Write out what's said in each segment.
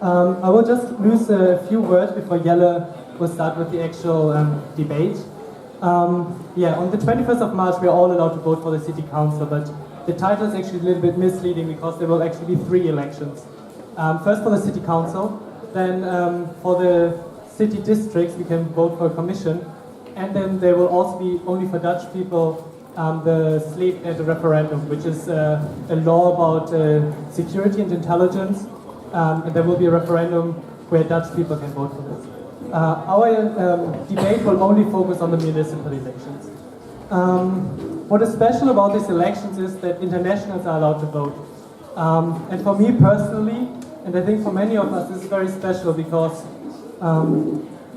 I will just lose a few words before Jelle will start with the actual debate. On the 21st of March, we are all allowed to vote for the city council, but the title is actually a little bit misleading because there will actually be 3 elections. First for the city council, then for the city districts, we can vote for a commission, and then there will also be, only for Dutch people, the Sleepnet referendum, which is a law about security and intelligence, and there will be a referendum where Dutch people can vote for this. Our debate will only focus on the municipal elections. What is special about these elections is that internationals are allowed to vote. And for me personally, and I think for many of us, this is very special because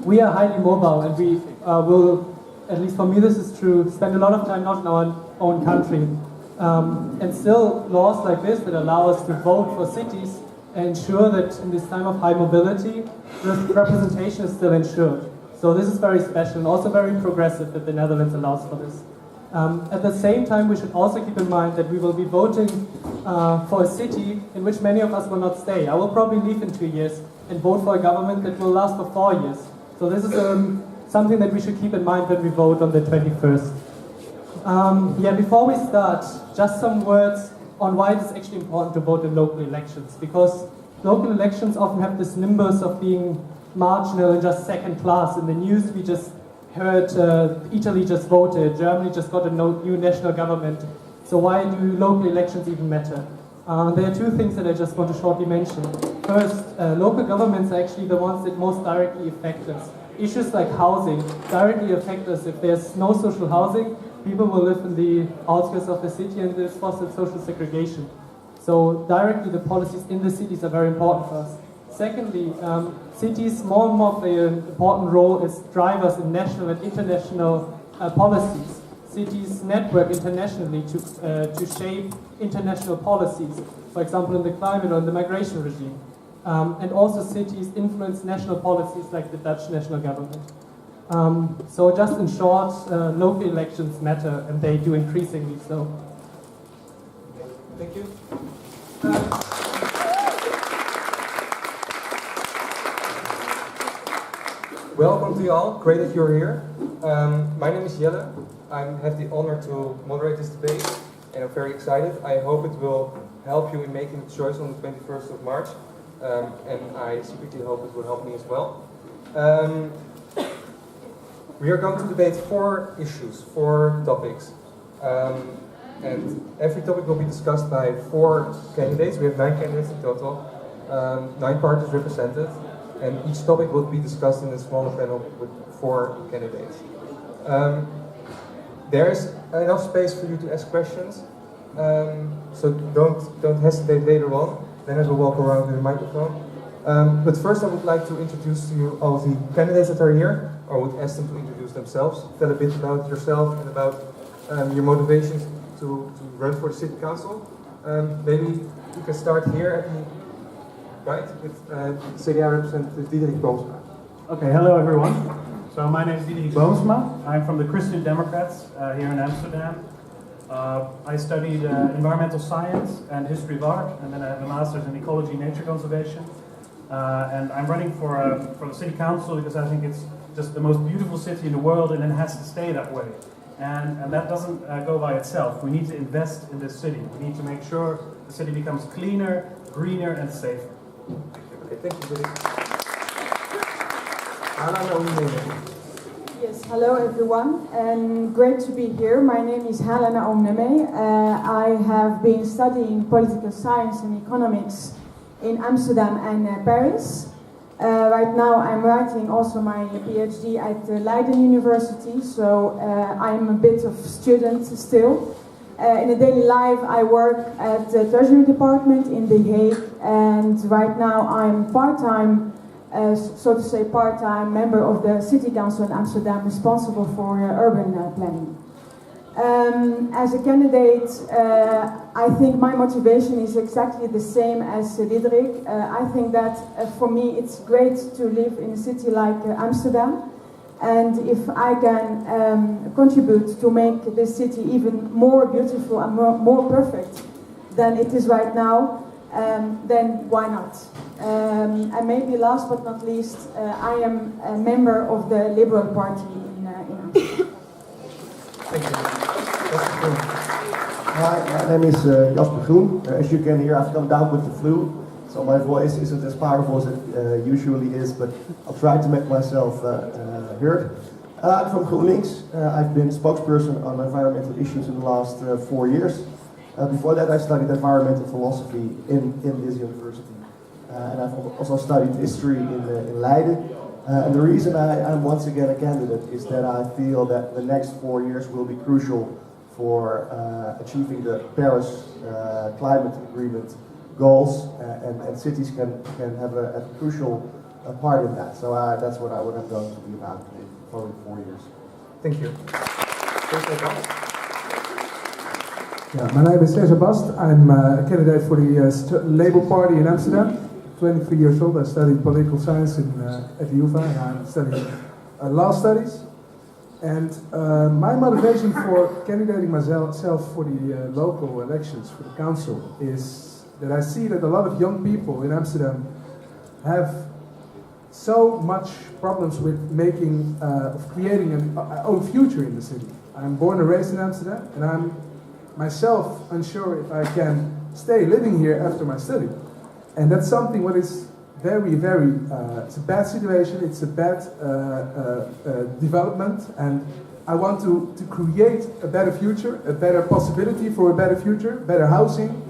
we are highly mobile and we will, at least for me this is true, spend a lot of time not in our own country. And still laws like this that allow us to vote for cities ensure that in this time of high mobility, representation is still ensured. So this is very special and also very progressive that the Netherlands allows for this. At the same time, we should also keep in mind that we will be voting for a city in which many of us will not stay. I will probably leave in 2 years and vote for a government that will last for 4 years. So this is something that we should keep in mind when we vote on the 21st. Before we start, just some words on why it is actually important to vote in local elections. Because local elections often have this nimbus of being marginal and just second class. In the news we just heard Italy just voted, Germany just got a new national government. So why do local elections even matter? There are 2 things that I just want to shortly mention. First, local governments are actually the ones that most directly affect us. Issues like housing directly affect us. If there's no social housing, people will live in the outskirts of the city and this fosters social segregation. So directly the policies in the cities are very important for us. Secondly, cities more and more play an important role as drivers in national and international policies. Cities network internationally to shape international policies, for example in the climate or in the migration regime. And also cities influence national policies like the Dutch national government. So just in short, local elections matter and they do increasingly so. Thank you. Welcome to you all, great that you're here. My name is Jelle. I have the honor to moderate this debate and I'm very excited. I hope it will help you in making the choice on the 21st of March. And I secretly hope it will help me as well. We are going to debate 4 issues, 4 topics. And every topic will be discussed by 4 candidates. We have 9 candidates in total, 9 parties represented. And each topic will be discussed in a smaller panel with 4 candidates. There is enough space for you to ask questions, so don't hesitate later on. Then I will walk around with the microphone. But first I would like to introduce to you all the candidates that are here, or would ask them to introduce themselves. Tell a bit about yourself and about your motivations to run for the city council. Maybe you can start here at the right with CDA representative Diederik Boomsma. Okay, hello everyone. So my name is Diederik Boomsma. I'm from the Christian Democrats here in Amsterdam. I studied environmental science and history of art, and then I have a master's in ecology and nature conservation. And I'm running for the city council because I think it's just the most beautiful city in the world, and it has to stay that way. And that doesn't go by itself. We need to invest in this city. We need to make sure the city becomes cleaner, greener, and safer. Okay, thank you, Diederik. Yes, hello everyone, and great to be here. My name is Helena Omneme. I have been studying political science and economics in Amsterdam and Paris. Right now I'm writing also my PhD at Leiden University, so I'm a bit of student still. In a daily life I work at the Treasury Department in The Hague, and right now I'm part-time so to say part-time member of the City Council in Amsterdam, responsible for urban planning. As a candidate, I think my motivation is exactly the same as Diederik. I think that for me it's great to live in a city like Amsterdam, and if I can contribute to make this city even more beautiful and more perfect than it is right now, then why not? And maybe last but not least, I am a member of the Liberal Party in Amsterdam. Thank you. That's cool. Hi, my name is Jasper Groen. As you can hear, I've come down with the flu, so my voice isn't as powerful as it usually is, but I'll try to make myself heard. I'm from GroenLinks. I've been spokesperson on environmental issues in the last 4 years. Before that, I studied environmental philosophy in this university. And I've also studied history in Leiden. And the reason I'm once again a candidate is that I feel that the next 4 years will be crucial for achieving the Paris climate agreement goals, and cities can have a crucial part in that. So that's what I'm going to be about in the following 4 years. Thank you. Yeah, my name is Cesar Bast. I'm a candidate for the Labour Party in Amsterdam. 23 years old. I studied political science at the UvA, and I'm studying law studies. And my motivation for candidating myself for the local elections for the council is that I see that a lot of young people in Amsterdam have so much problems with creating an own future in the city. I'm born and raised in Amsterdam, and I'm myself unsure if I can stay living here after my study. And that's something what is very, very, it's a bad situation, it's a bad development, and I want to create a better future, a better possibility for a better future, better housing,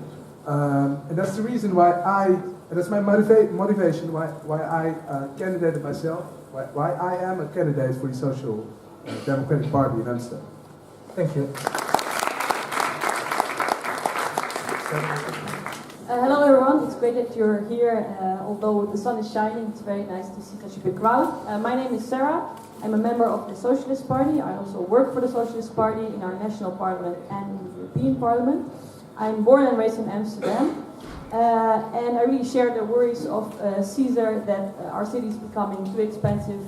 and that's the reason why that's my motivation, why I candidated myself, why I am a candidate for the Social Democratic Party in Amsterdam. Thank you. Hello everyone, it's great that you're here. Although the sun is shining, it's very nice to see such a big crowd. My name is Sarah. I'm a member of the Socialist Party. I also work for the Socialist Party in our national parliament and in the European Parliament. I'm born and raised in Amsterdam. And I really share the worries of Caesar that our city is becoming too expensive,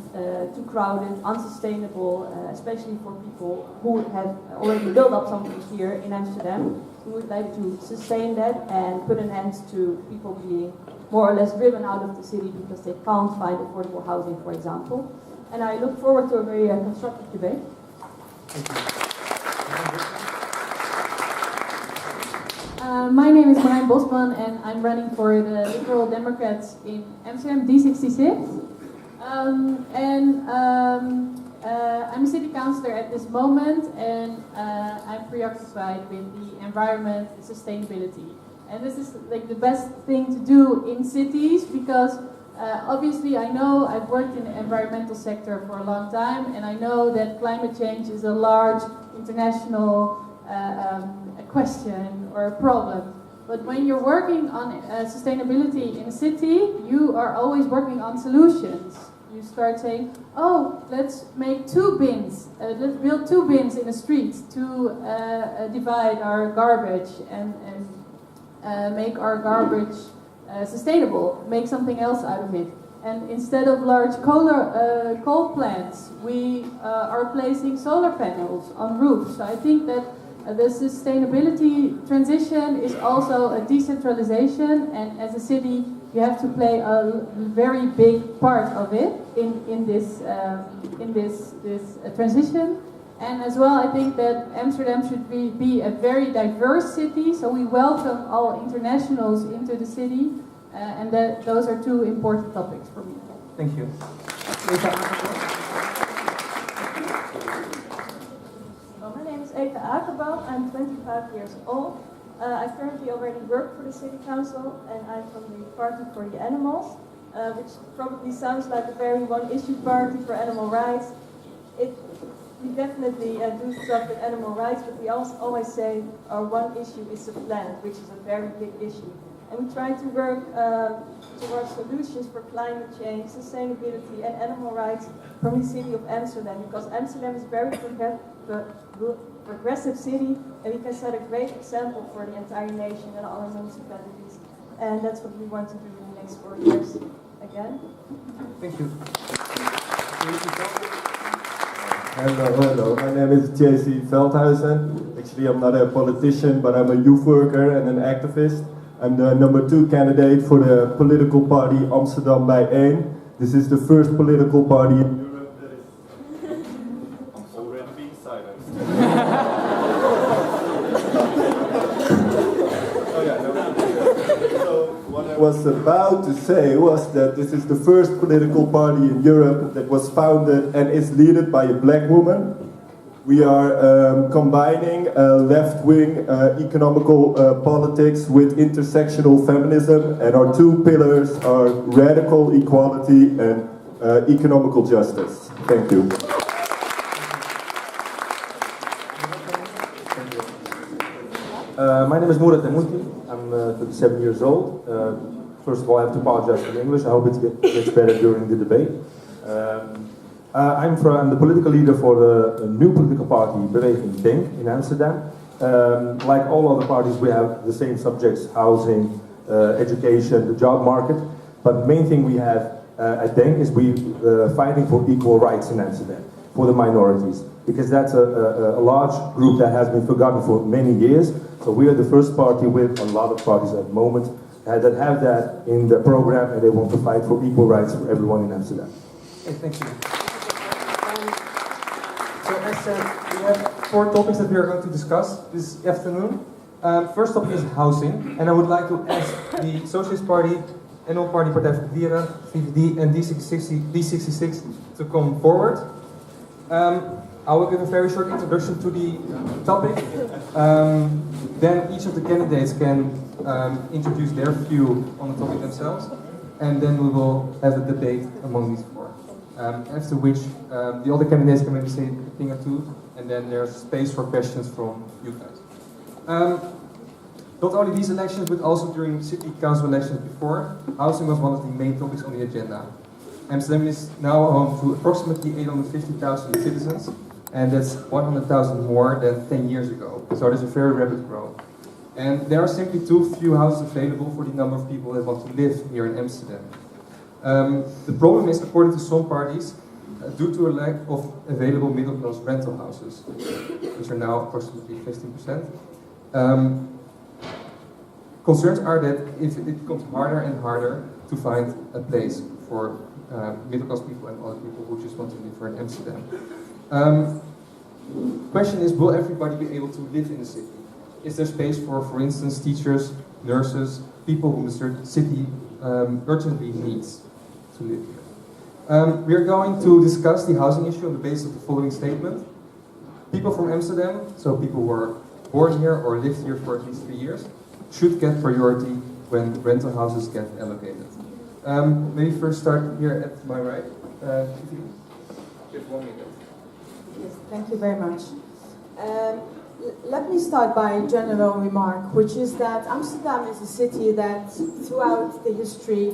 too crowded, unsustainable, especially for people who have already built up something here in Amsterdam. We would like to sustain that and put an end to people being more or less driven out of the city because they can't find affordable housing, for example. And I look forward to a very constructive debate. My name is Marijn Bosman and I'm running for the Liberal Democrats in Amsterdam, D66. I'm a city councillor at this moment, and I'm preoccupied with the environment and sustainability. And this is like the best thing to do in cities because obviously I know I've worked in the environmental sector for a long time, and I know that climate change is a large international a question or a problem. But when you're working on sustainability in a city, you are always working on solutions. You start saying, oh, let's make 2 bins, let's build 2 bins in the street to divide our garbage and make our garbage sustainable, make something else out of it. And instead of large coal plants, we are placing solar panels on roofs. So I think that the sustainability transition is also a decentralization, and as a city, you have to play a very big part of it in this transition. And as well, I think that Amsterdam should be a very diverse city, so we welcome all internationals into the city, and those are 2 important topics for me. Thank you. My name is Eva Akerbouw. I'm 25 years old. I currently already work for the city council, and I'm from the Party for the Animals, which probably sounds like a very one-issue party for animal rights. We definitely do stuff with animal rights, but we also always say our one issue is the planet, which is a very big issue. And we try to work towards solutions for climate change, sustainability, and animal rights from the city of Amsterdam, because Amsterdam is a very progressive city, and we can set a great example for the entire nation and all our municipalities. And that's what we want to do in the next 4 years again. Thank you. Hello, my name is JC Veldhuizen. Actually, I'm not a politician, but I'm a youth worker and an activist. I'm the number 2 candidate for the political party Amsterdam Bijeen. This is the first political party in Europe that is... I'm already being silenced. Oh yeah, no. So what I was about to say was that this is the first political party in Europe that was founded and is led by a black woman. We are combining left-wing economical politics with intersectional feminism, and our 2 pillars are radical equality and economical justice. Thank you. My name is Murat Demuti. I'm 37 years old. First of all, I have to apologize for the English. I hope it gets better during the debate. I'm the political leader for the new political party, Beweging Denk, in Amsterdam. Like all other parties, we have the same subjects: housing, education, the job market. But the main thing we have at Denk is we fighting for equal rights in Amsterdam for the minorities, because that's a large group that has been forgotten for many years. So we are the first party with a lot of parties at the moment that have that in the program, and they want to fight for equal rights for everyone in Amsterdam. Okay, thank you. So as said, we have 4 topics that we are going to discuss this afternoon. First topic is housing, and I would like to ask the Socialist Party, NL Party, Partij voor de Dieren, VVD, and D66 to come forward. I will give a very short introduction to the topic. Then each of the candidates can introduce their view on the topic themselves, and then we will have a debate among these 4. After which the other candidates can maybe say a thing or 2, and then there's space for questions from you guys. Not only these elections, but also during city council elections before, housing was one of the main topics on the agenda. Amsterdam is now home to approximately 850,000 citizens, and that's 100,000 more than 10 years ago. So there's a very rapid growth. And there are simply too few houses available for the number of people that want to live here in Amsterdam. The problem is, according to some parties, due to a lack of available middle-class rental houses, which are now approximately 15%. Concerns are that if it becomes harder and harder to find a place for middle-class people and other people who just want to live here in Amsterdam. Question is, will everybody be able to live in the city? Is there space for instance, teachers, nurses, people whom the city urgently needs to live here? We are going to discuss the housing issue on the basis of the following statement. People from Amsterdam, so people who are born here or lived here for at least 3 years, should get priority when rental houses get allocated. Maybe first start here at my right. If you give 1 minute. Yes, thank you very much. Let me start by a general remark, which is that Amsterdam is a city that throughout the history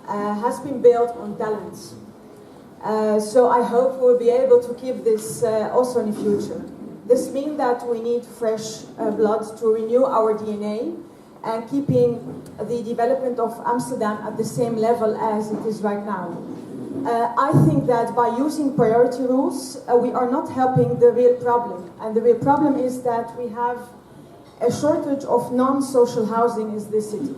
has been built on talent. So I hope we'll be able to keep this also in the future. This means that we need fresh blood to renew our DNA and keeping the development of Amsterdam at the same level as it is right now. I think that by using priority rules, we are not helping the real problem. And the real problem is that we have a shortage of non-social housing in this city.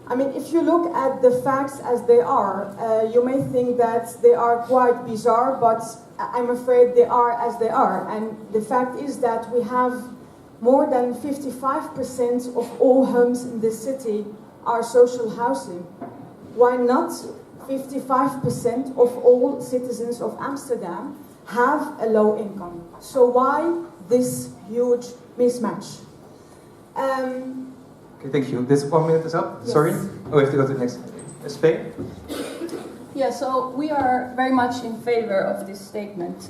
I mean, if you look at the facts as they are, you may think that they are quite bizarre, but I'm afraid they are as they are. And the fact is that we have more than 55% of all homes in this city are social housing. Why not 55% of all citizens of Amsterdam have a low income? So why this huge mismatch? Okay, thank you. This 1 minute is up. Yes. Sorry. Oh, we have to go to the next. Spain. Yeah, so we are very much in favor of this statement.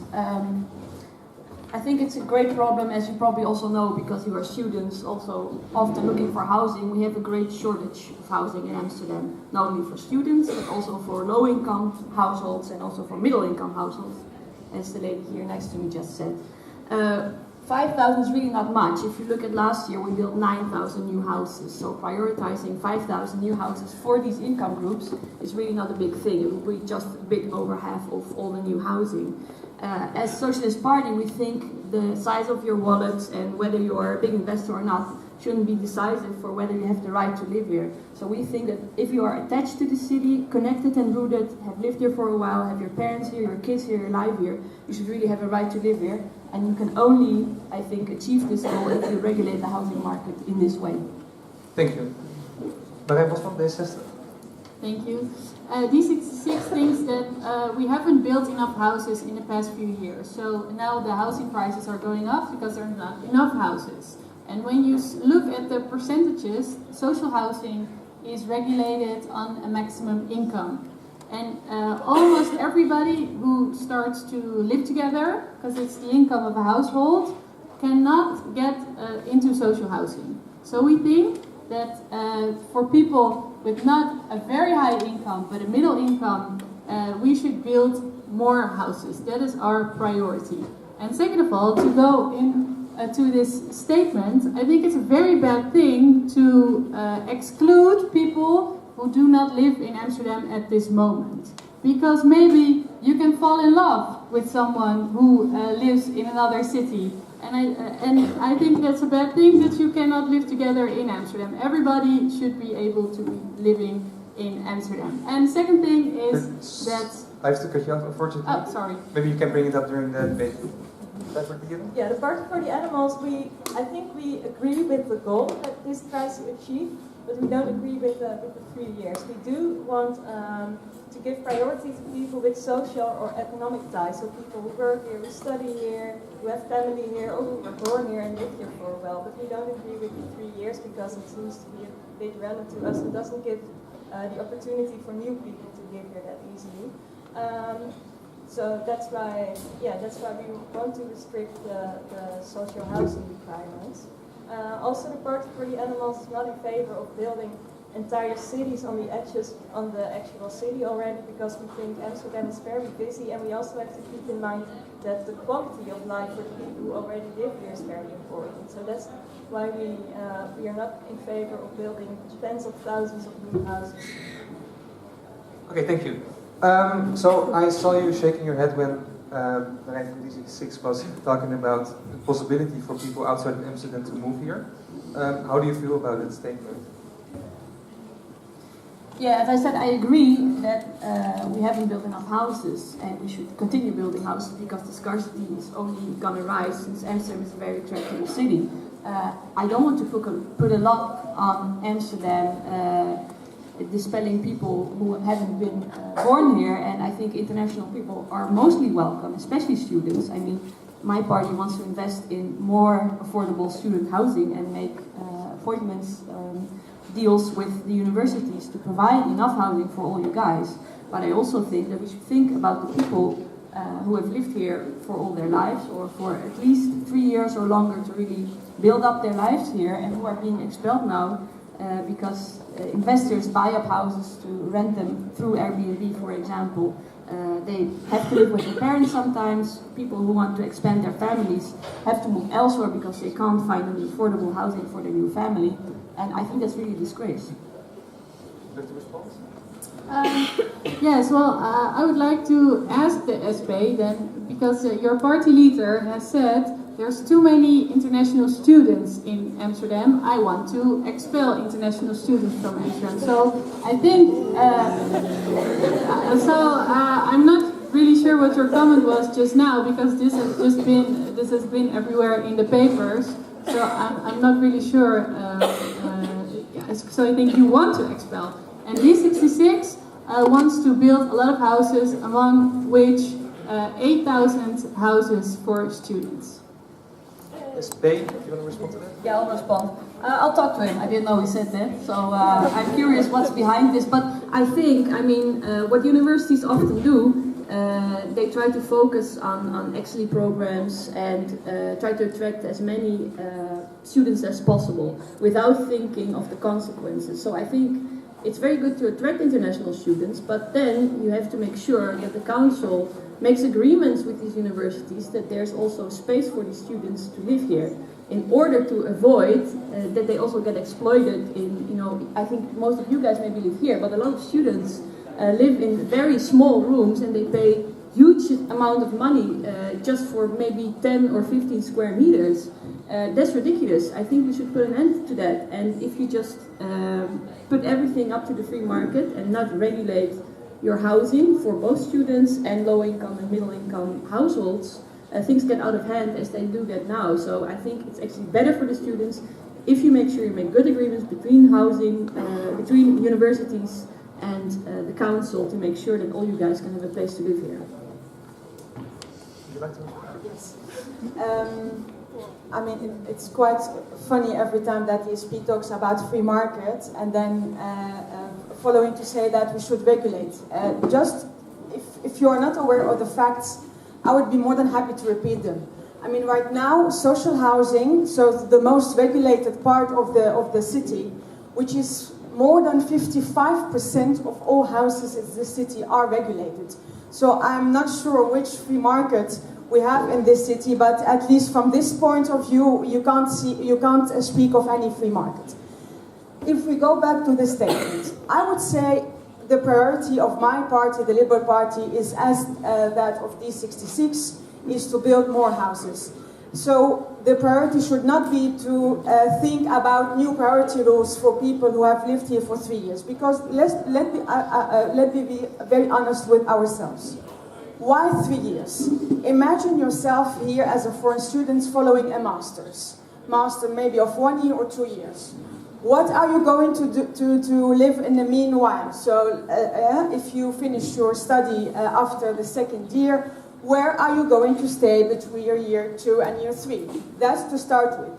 I think it's a great problem, as you probably also know, because you are students also often looking for housing. We have a great shortage of housing in Amsterdam, not only for students, but also for low-income households and also for middle-income households, as the lady here next to me just said. 5,000 is really not much. If you look at last year, we built 9,000 new houses. So prioritizing 5,000 new houses for these income groups is really not a big thing. It will be just a bit over half of all the new housing. As Socialist Party, we think the size of your wallet and whether you are a big investor or not shouldn't be decisive for whether you have the right to live here. So we think that if you are attached to the city, connected and rooted, have lived here for a while, have your parents here, your kids here, your life here, you should really have a right to live here. And you can only, I think, achieve this goal if you regulate the housing market in this way. Thank you. Marijn Bos van D66. Thank you. These 66 things that we haven't built enough houses in the past few years. So now the housing prices are going up because there are not enough houses. And when you look at the percentages, social housing is regulated on a maximum income. And almost everybody who starts to live together, because it's the income of a household, cannot get into social housing. So we think that for people with not a very high income, but a middle income, we should build more houses. That is our priority. And second of all, to go to this statement, I think it's a very bad thing to exclude people who do not live in Amsterdam at this moment. Because maybe you can fall in love with someone who lives in another city. And I think that's a bad thing that you cannot live together in Amsterdam. Everybody should be able to be living in Amsterdam. And second thing is that... I have to cut you off, unfortunately. Oh, sorry. Maybe you can bring it up during the debate. Yeah, the Party for the Animals, I think we agree with the goal that this tries to achieve, but we don't agree with the 3 years. We do want to give priority to people with social or economic ties, so people who work here, who study here, who have family here, or who were born here and lived here for a while. But we don't agree with the 3 years because it seems to be a bit random to us. It doesn't give the opportunity for new people to live here that easily. So that's why we want to restrict the social housing requirements. Also, the Party for the Animals is not in favor of building entire cities on the edges on the actual city already, because we think Amsterdam is very busy, and we also have to keep in mind that the quality of life for the people who already live here is very important. So that's why we are not in favor of building tens of thousands of new houses. Okay, thank you. So I saw you shaking your head when Marijn from D66 was talking about the possibility for people outside of Amsterdam to move here. How do you feel about that statement? Yeah, as I said, I agree that we haven't built enough houses, and we should continue building houses because the scarcity is only going to rise since Amsterdam is a very attractive city. I don't want to put a lock on Amsterdam, dispelling people who haven't been born here, and I think international people are mostly welcome, especially students. I mean, my party wants to invest in more affordable student housing and make appointments deals with the universities to provide enough housing for all you guys. But I also think that we should think about the people who have lived here for all their lives, or for at least 3 years or longer, to really build up their lives here, and who are being expelled now because investors buy up houses to rent them through Airbnb, for example. They have to live with their parents sometimes. People who want to expand their families have to move elsewhere because they can't find an affordable housing for their new family. And I think that's really a disgrace. Yes, well, I would like to ask the SP then, because your party leader has said there's too many international students in Amsterdam. I want to expel international students from Amsterdam. So I think, I'm not really sure what your comment was just now, because this has been everywhere in the papers. So I'm not really sure. So I think you want to expel. And D66 wants to build a lot of houses, among which 8,000 houses for students. SP, if you want to respond to that? Yeah, I'll respond. I'll talk to him. I didn't know he said that, so I'm curious what's behind this. But I think, what universities often do, they try to focus on excellent programs and try to attract as many students as possible without thinking of the consequences. So I think it's very good to attract international students, but then you have to make sure that the council makes agreements with these universities that there's also space for these students to live here, in order to avoid that they also get exploited in, I think most of you guys maybe live here, but a lot of students live in very small rooms and they pay huge amount of money just for maybe 10 or 15 square meters. That's ridiculous. I think we should put an end to that. And if you just put everything up to the free market and not regulate your housing for both students and low-income and middle-income households, things get out of hand as they do that now. So I think it's actually better for the students if you make sure you make good agreements between housing, between universities and the council to make sure that all you guys can have a place to live here. Would you like to? Yes. I mean, it's quite funny every time that ESP talks about free market and then following to say that we should regulate. Just if you are not aware of the facts, I would be more than happy to repeat them. I mean, right now, social housing, so the most regulated part of the city, which is more than 55% of all houses in the city are regulated. So I'm not sure which free market we have in this city, but at least from this point of view, you can't speak of any free market. If we go back to the statement, I would say the priority of my party, the Liberal Party, is as that of D66, is to build more houses. So the priority should not be to think about new priority rules for people who have lived here for 3 years, because let me be very honest with ourselves. Why 3 years? Imagine yourself here as a foreign student following a master maybe of 1 year or 2 years. What are you going to do to live in the meanwhile? So if you finish your study after the second year, where are you going to stay between your year 2 and year 3? That's to start with.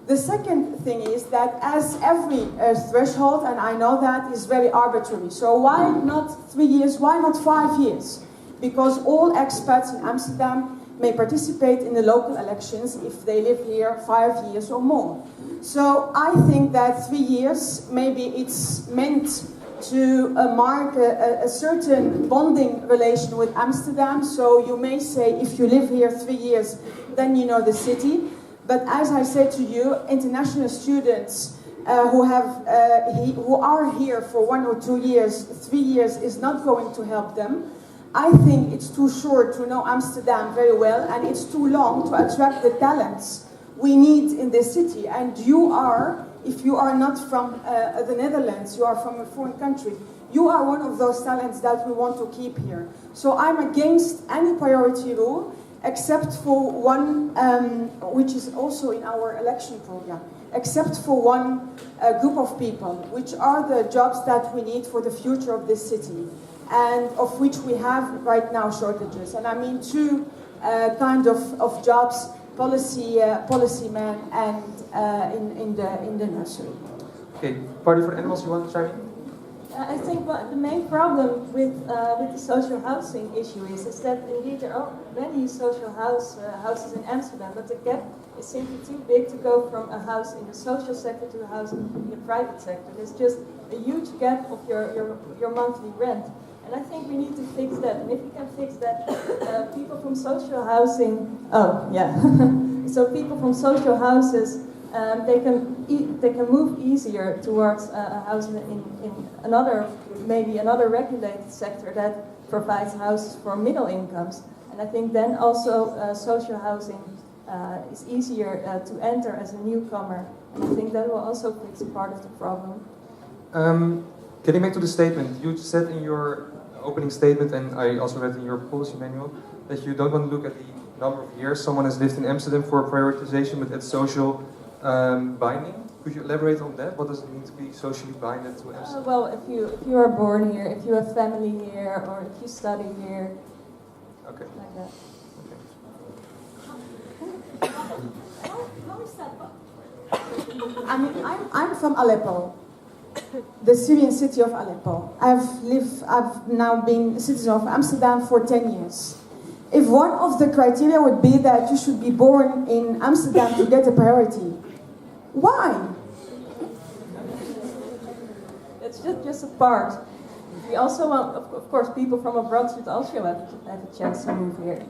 The second thing is that as every threshold, and I know that is very arbitrary, so why not 3 years, why not 5 years? Because all expats in Amsterdam may participate in the local elections if they live here 5 years or more. So I think that 3 years, maybe it's meant to mark a certain bonding relation with Amsterdam. So you may say if you live here 3 years, then you know the city. But as I said to you, international students who are here for 1 or 2 years, 3 years is not going to help them. I think it's too short to know Amsterdam very well, and it's too long to attract the talents we need in this city. And you are, if you are not from the Netherlands, you are from a foreign country, you are one of those talents that we want to keep here. So I'm against any priority rule, except for one, which is also in our election program, except for one group of people, which are the jobs that we need for the future of this city, and of which we have right now shortages. And I mean two kind of jobs, policyman and in the nursery. Okay, Party for the Animals, you want to chime in? I think the main problem with the social housing issue is that indeed there are many social houses in Amsterdam, but the gap is simply too big to go from a house in the social sector to a house in the private sector. There's just a huge gap of your monthly rent. And I think we need to fix that. And if we can fix that, people from social housing, so people from social houses, they can move easier towards a house in another, maybe another regulated sector that provides houses for middle incomes. And I think then also social housing is easier to enter as a newcomer. And I think that will also fix part of the problem. Getting back to the statement, you said in your opening statement, and I also read in your policy manual, that you don't want to look at the number of years someone has lived in Amsterdam for prioritization, but at social binding. Could you elaborate on that? What does it mean to be socially binded to Amsterdam? Well, if you are born here, if you have family here, or if you study here, okay, like that. Okay. How is that? I mean, I'm from Aleppo, the Syrian city of Aleppo. I've now been a citizen of Amsterdam for 10 years. If one of the criteria would be that you should be born in Amsterdam to get a priority, why? It's just a part. We also want, of course, people from abroad should also have a chance to move here.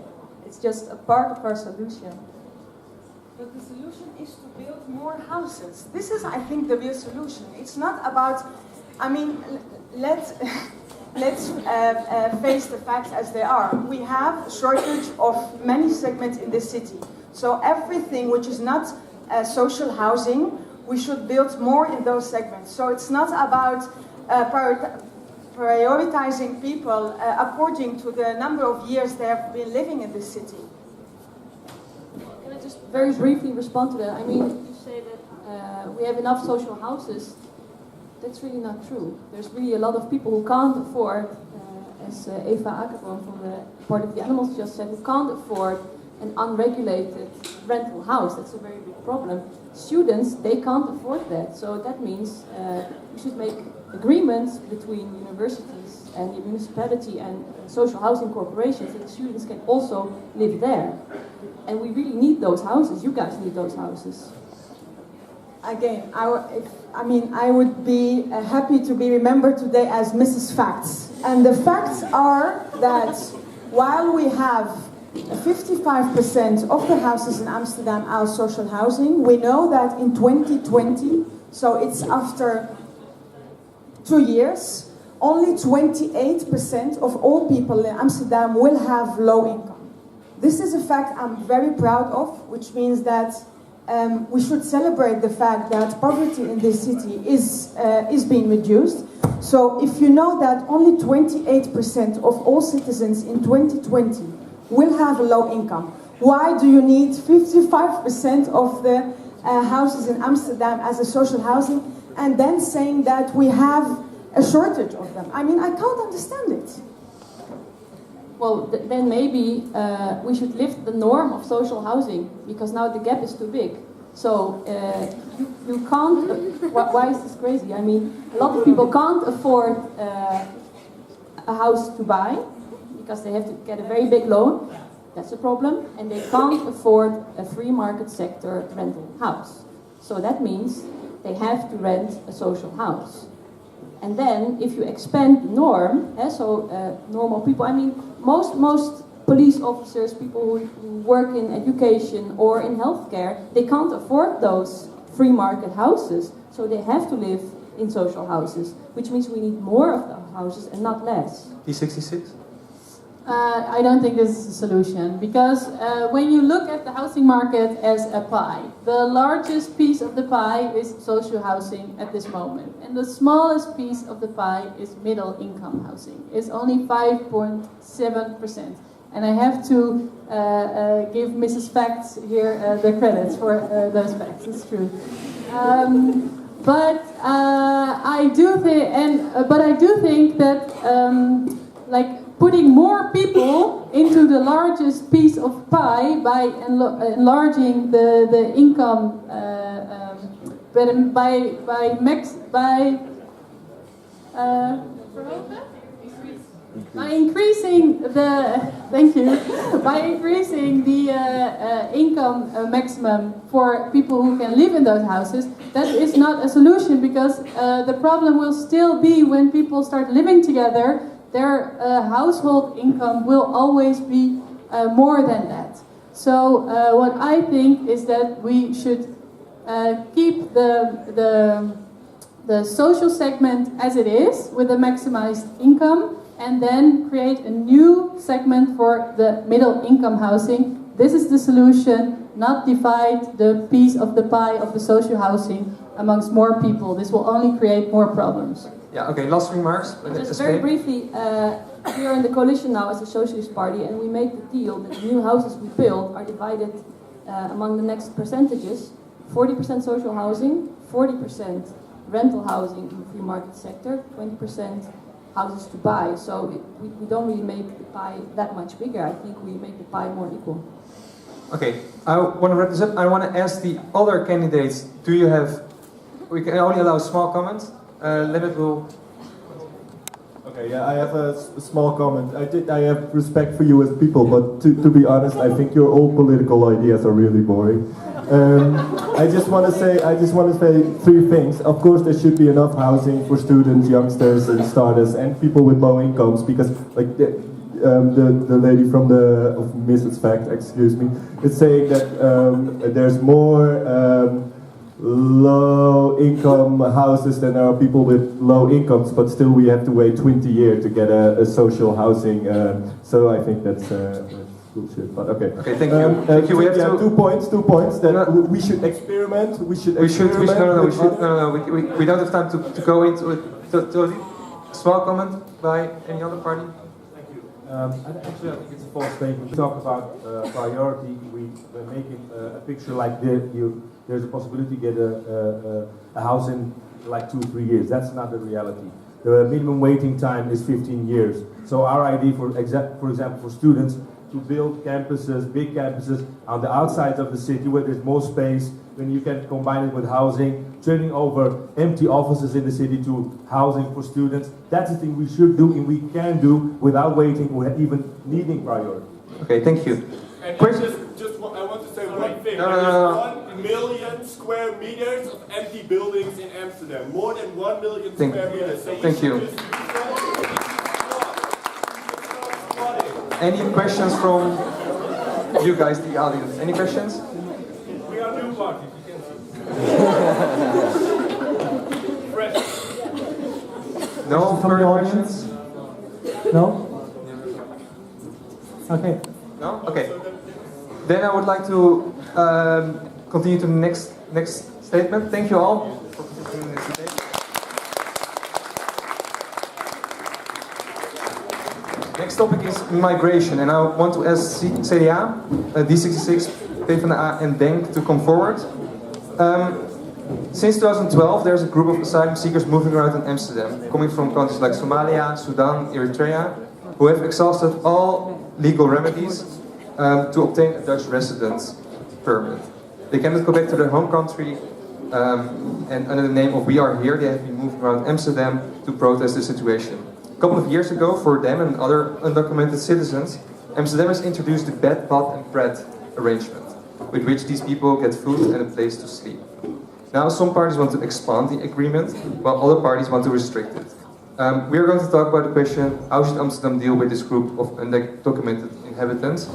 It's just a part of our solution. But the solution is to build more houses. This is, I think, the real solution. It's not about, I mean, let's face the facts as they are. We have a shortage of many segments in this city. So everything which is not social housing, we should build more in those segments. So it's not about prioritizing people according to the number of years they have been living in this city. Can I just very briefly respond to that? I mean, you say that we have enough social houses. That's really not true. There's really a lot of people who can't afford, as Eva Akkerboom from the Part of the Animals just said, who can't afford an unregulated rental house. That's a very big problem. Students, they can't afford that. So that means we should make agreements between universities and the municipality and social housing corporations that students can also live there. And we really need those houses. You guys need those houses. Again, I would be happy to be remembered today as Mrs. Facts. And the facts are that while we have 55% of the houses in Amsterdam are social housing, we know that in 2020, so it's after 2 years, only 28% of all people in Amsterdam will have low income. This is a fact I'm very proud of, which means that we should celebrate the fact that poverty in this city is being reduced. So if you know that only 28% of all citizens in 2020 will have a low income, why do you need 55% of the houses in Amsterdam as a social housing and then saying that we have a shortage of them? I mean, I can't understand it. Well, then maybe we should lift the norm of social housing, because now the gap is too big. So you can't. Why is this crazy? I mean, a lot of people can't afford a house to buy because they have to get a very big loan. That's a problem, and they can't afford a free market sector rental house. So that means they have to rent a social house. And then, if you expand the norm, normal people, I mean, most police officers, people who work in education or in healthcare, they can't afford those free market houses, so they have to live in social houses, which means we need more of the houses and not less. P66? I don't think this is a solution, because when you look at the housing market as a pie, the largest piece of the pie is social housing at this moment, and the smallest piece of the pie is middle income housing. It's only 5.7%, and I have to give Mrs. Facts here the credits for those facts. It's true. But I do think that putting more people into the largest piece of pie by enlarging the income, by increasing the income maximum for people who can live in those houses, that is not a solution, because the problem will still be when people start living together. Their household income will always be more than that. So what I think is that we should keep the social segment as it is, with a maximized income, and then create a new segment for the middle income housing. This is the solution, not divide the piece of the pie of the social housing amongst more people. This will only create more problems. Yeah, okay, last remarks. Just very briefly, we are in the coalition now as a Socialist Party, and we made the deal that the new houses we build are divided among the next percentages: 40% social housing, 40% rental housing in the free market sector, 20% houses to buy. So we don't really make the pie that much bigger. I think we make the pie more equal. Okay, I want to wrap this up. I want to ask the other candidates, do you have... We can only allow small comments. Limit will... Okay, yeah, I have a small comment. I have respect for you as people, but to be honest, I think your old political ideas are really boring. I just want to say 3 things. Of course, there should be enough housing for students, youngsters, and starters, and people with low incomes, because like the lady from of Mrs. Fact, excuse me, is saying that there's more low-income houses, then there are people with low incomes, but still we have to wait 20 years to get a social housing. So I think that's bullshit. But okay. Okay, thank you. Thank you. We have 2 points. That we should experiment. We don't have time to go into it. Small comment by any other party. Actually, I think it's a false statement. We talk about priority. We're making a picture like this. There's a possibility to get a house in like 2-3 years. That's not the reality. The minimum waiting time is 15 years. So our idea, for example, for students to build campuses, big campuses on the outside of the city where there's more space, when you can combine it with housing, turning over empty offices in the city to housing for students. That's the thing we should do and we can do without waiting or even needing priority. Okay, thank you. And I want to say one thing. There's 1 million square meters of empty buildings in Amsterdam. More than 1 million square meters. So thank you. Any questions from you guys, the audience? Any questions? We are new party, you can see. Fresh. No from the audience? No? Okay. No? Okay. Then I would like to continue to the next statement. Thank you all for participating in this debate. Next topic is migration, and I want to ask CDA, D66, PvdA and DENK to come forward. Since 2012, there's a group of asylum seekers moving around in Amsterdam, coming from countries like Somalia, Sudan, Eritrea, who have exhausted all legal remedies to obtain a Dutch residence permit. They cannot go back to their home country, and under the name of We Are Here, they have been moving around Amsterdam to protest the situation. A couple of years ago, for them and other undocumented citizens, Amsterdam has introduced the bed, bath and bread arrangement, with which these people get food and a place to sleep. Now some parties want to expand the agreement, while other parties want to restrict it. We are going to talk about the question, how should Amsterdam deal with this group of undocumented inhabitants?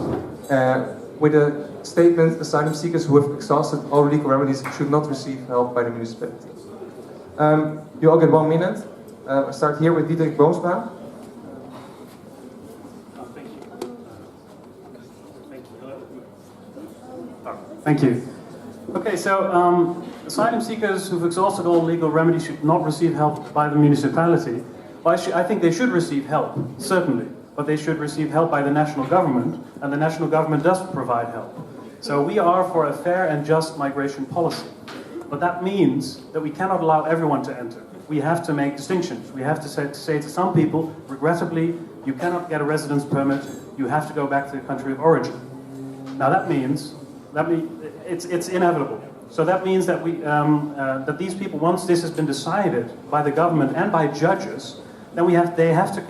With a statement, asylum seekers who have exhausted all legal remedies should not receive help by the municipality. You all get 1 minute. I start here with Diederik Boomsma. Thank you. Okay, so asylum seekers who've exhausted all legal remedies should not receive help by the municipality. Well, I think they should receive help, certainly, but they should receive help by the national government, and the national government does provide help. So we are for a fair and just migration policy, but that means that we cannot allow everyone to enter. We have to make distinctions. We have to say to some people, regrettably, you cannot get a residence permit, you have to go back to the country of origin. Now that means it's inevitable. So that means that that these people, once this has been decided by the government and by judges, then they have to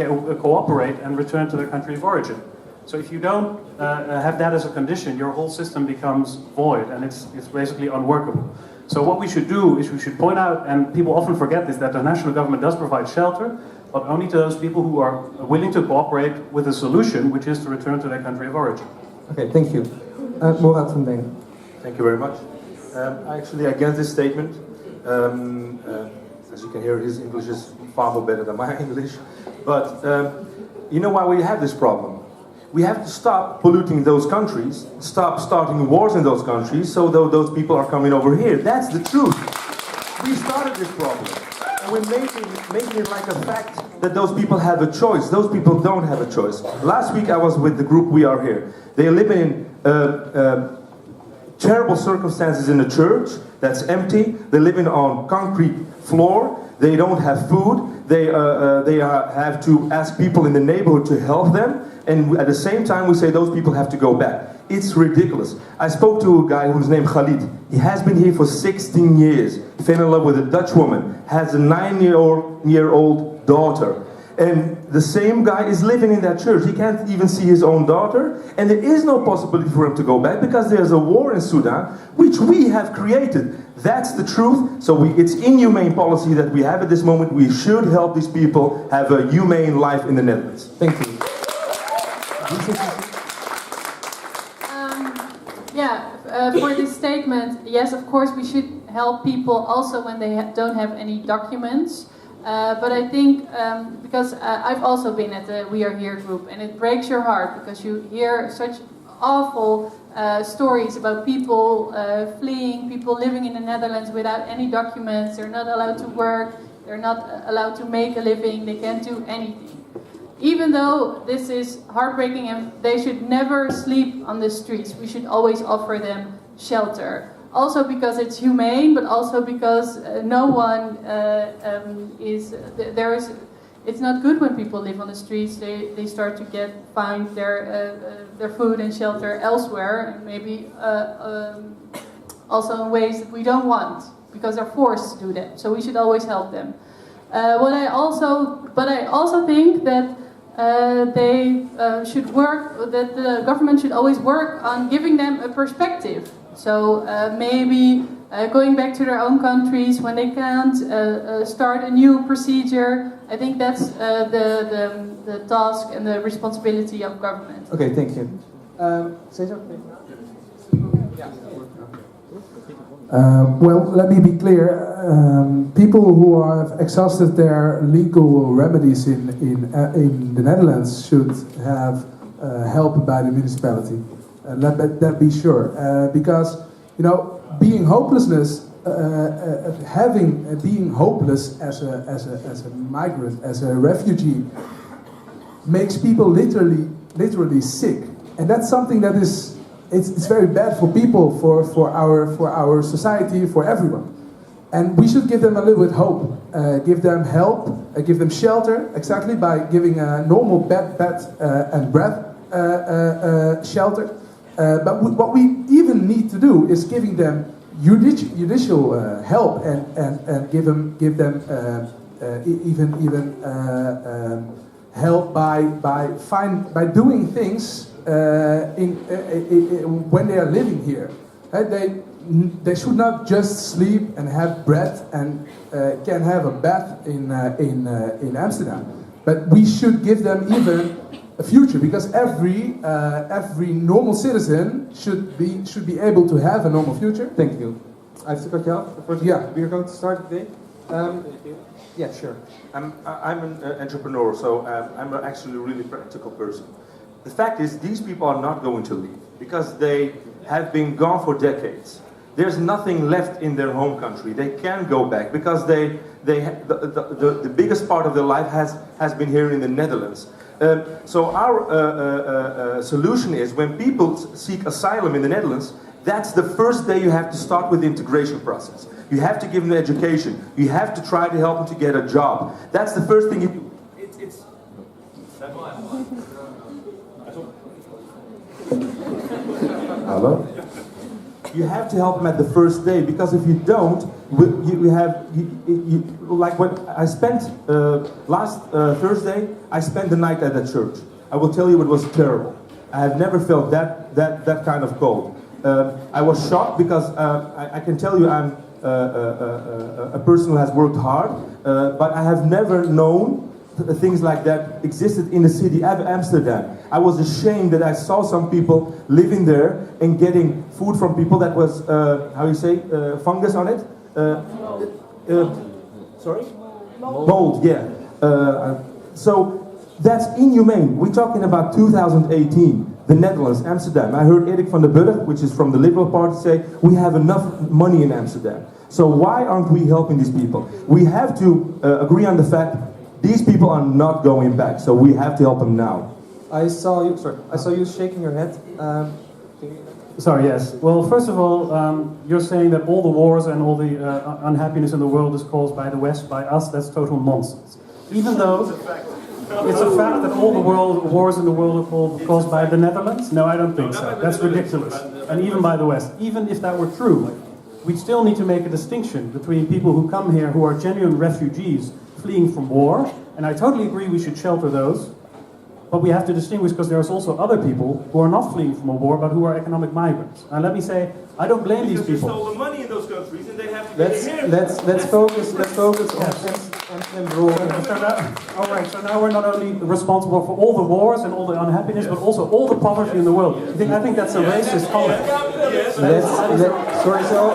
cooperate and return to their country of origin. So if you don't have that as a condition, your whole system becomes void and it's basically unworkable. So what we should do is we should point out, and people often forget this, that the national government does provide shelter, but only to those people who are willing to cooperate with a solution, which is to return to their country of origin. Okay, thank you. Murat van Deng. Thank you very much. Actually, against this statement, as you can hear, his English is far more better than my English. But you know why we have this problem? We have to stop polluting those countries, stop starting wars in those countries, so those people are coming over here. That's the truth. We started this problem. And we're making it like a fact that those people have a choice. Those people don't have a choice. Last week I was with the group We Are Here. They live in terrible circumstances in a church that's empty. They're living on concrete floor. They don't have food. They have to ask people in the neighborhood to help them. And at the same time, we say those people have to go back. It's ridiculous. I spoke to a guy who's named Khalid. He has been here for 16 years. Fell in love with a Dutch woman. Has a 9-year-old daughter. And the same guy is living in that church. He can't even see his own daughter. And there is no possibility for him to go back because there's a war in Sudan, which we have created. That's the truth. So it's inhumane policy that we have at this moment. We should help these people have a humane life in the Netherlands. Thank you. For this statement, yes, of course we should help people also when they don't have any documents. But I think, because I've also been at the We Are Here group, and it breaks your heart because you hear such awful stories about people fleeing, people living in the Netherlands without any documents. They're not allowed to work, they're not allowed to make a living, they can't do anything. Even though this is heartbreaking and they should never sleep on the streets, we should always offer them shelter. Also because it's humane, but also because no one it's not good when people live on the streets. They start to find their food and shelter elsewhere, and maybe also in ways that we don't want, because they're forced to do that. So we should always help them. But I also think that they should work. That the government should always work on giving them a perspective. So maybe going back to their own countries when they can't start a new procedure. I think that's the task and the responsibility of government. Okay, thank you. Cesar? Well, let me be clear. People who have exhausted their legal remedies in the Netherlands should have help by the municipality. Let that be sure, because being hopeless as a migrant, as a refugee, makes people literally sick, and that's something that is it's very bad for people, for our society, for everyone. And we should give them a little bit hope, give them help, give them shelter, exactly by giving a normal bed and breath shelter. But what we even need to do is giving them judicial help and give them help by doing things when they are living here. They should not just sleep and have bread and can have a bath in Amsterdam, but we should give them even a future, because every normal citizen should be able to have a normal future. Thank you. I have to cut you off. First, yeah, we are going to start today. Yeah, sure. I'm an entrepreneur, so I'm actually a really practical person. The fact is, these people are not going to leave because they have been gone for decades. There's nothing left in their home country. They can go back because the biggest part of their life has been here in the Netherlands. So our solution is, when people seek asylum in the Netherlands, that's the first day you have to start with the integration process. You have to give them education. You have to try to help them to get a job. That's the first thing you do. Hello? You have to help them at the first day, because if you don't, like when I spent last Thursday, I spent the night at the church. I will tell you, it was terrible. I have never felt that kind of cold. I was shocked because I can tell you I'm a person who has worked hard, but I have never known things like that existed in the city of Amsterdam. I was ashamed that I saw some people living there and getting food from people that was, how you say, fungus on it? Sorry? Mold, yeah. So that's inhumane. We're talking about 2018, the Netherlands, Amsterdam. I heard Erik van der Burg, which is from the Liberal Party, say, we have enough money in Amsterdam. So why aren't we helping these people? We have to agree on the fact these people are not going back, so we have to help them now. I saw you shaking your head. Sorry, yes. Well, first of all, you're saying that all the wars and all the unhappiness in the world is caused by the West, by us. That's total nonsense. Even though it's a fact that all the wars in the world are caused by the Netherlands. No, I don't think so. That's ridiculous. And even by the West. Even if that were true, we still need to make a distinction between people who come here who are genuine refugees fleeing from war, and I totally agree we should shelter those, but we have to distinguish, because there's also other people who are not fleeing from a war, but who are economic migrants. And let me say, I don't blame these people. They stole the money in those countries, and they have to get here. Let's focus on Amsterdam. All right, so now we're not only responsible for all the wars and all the unhappiness, but also all the poverty in the world. I think that's a racist comment. Sorry, so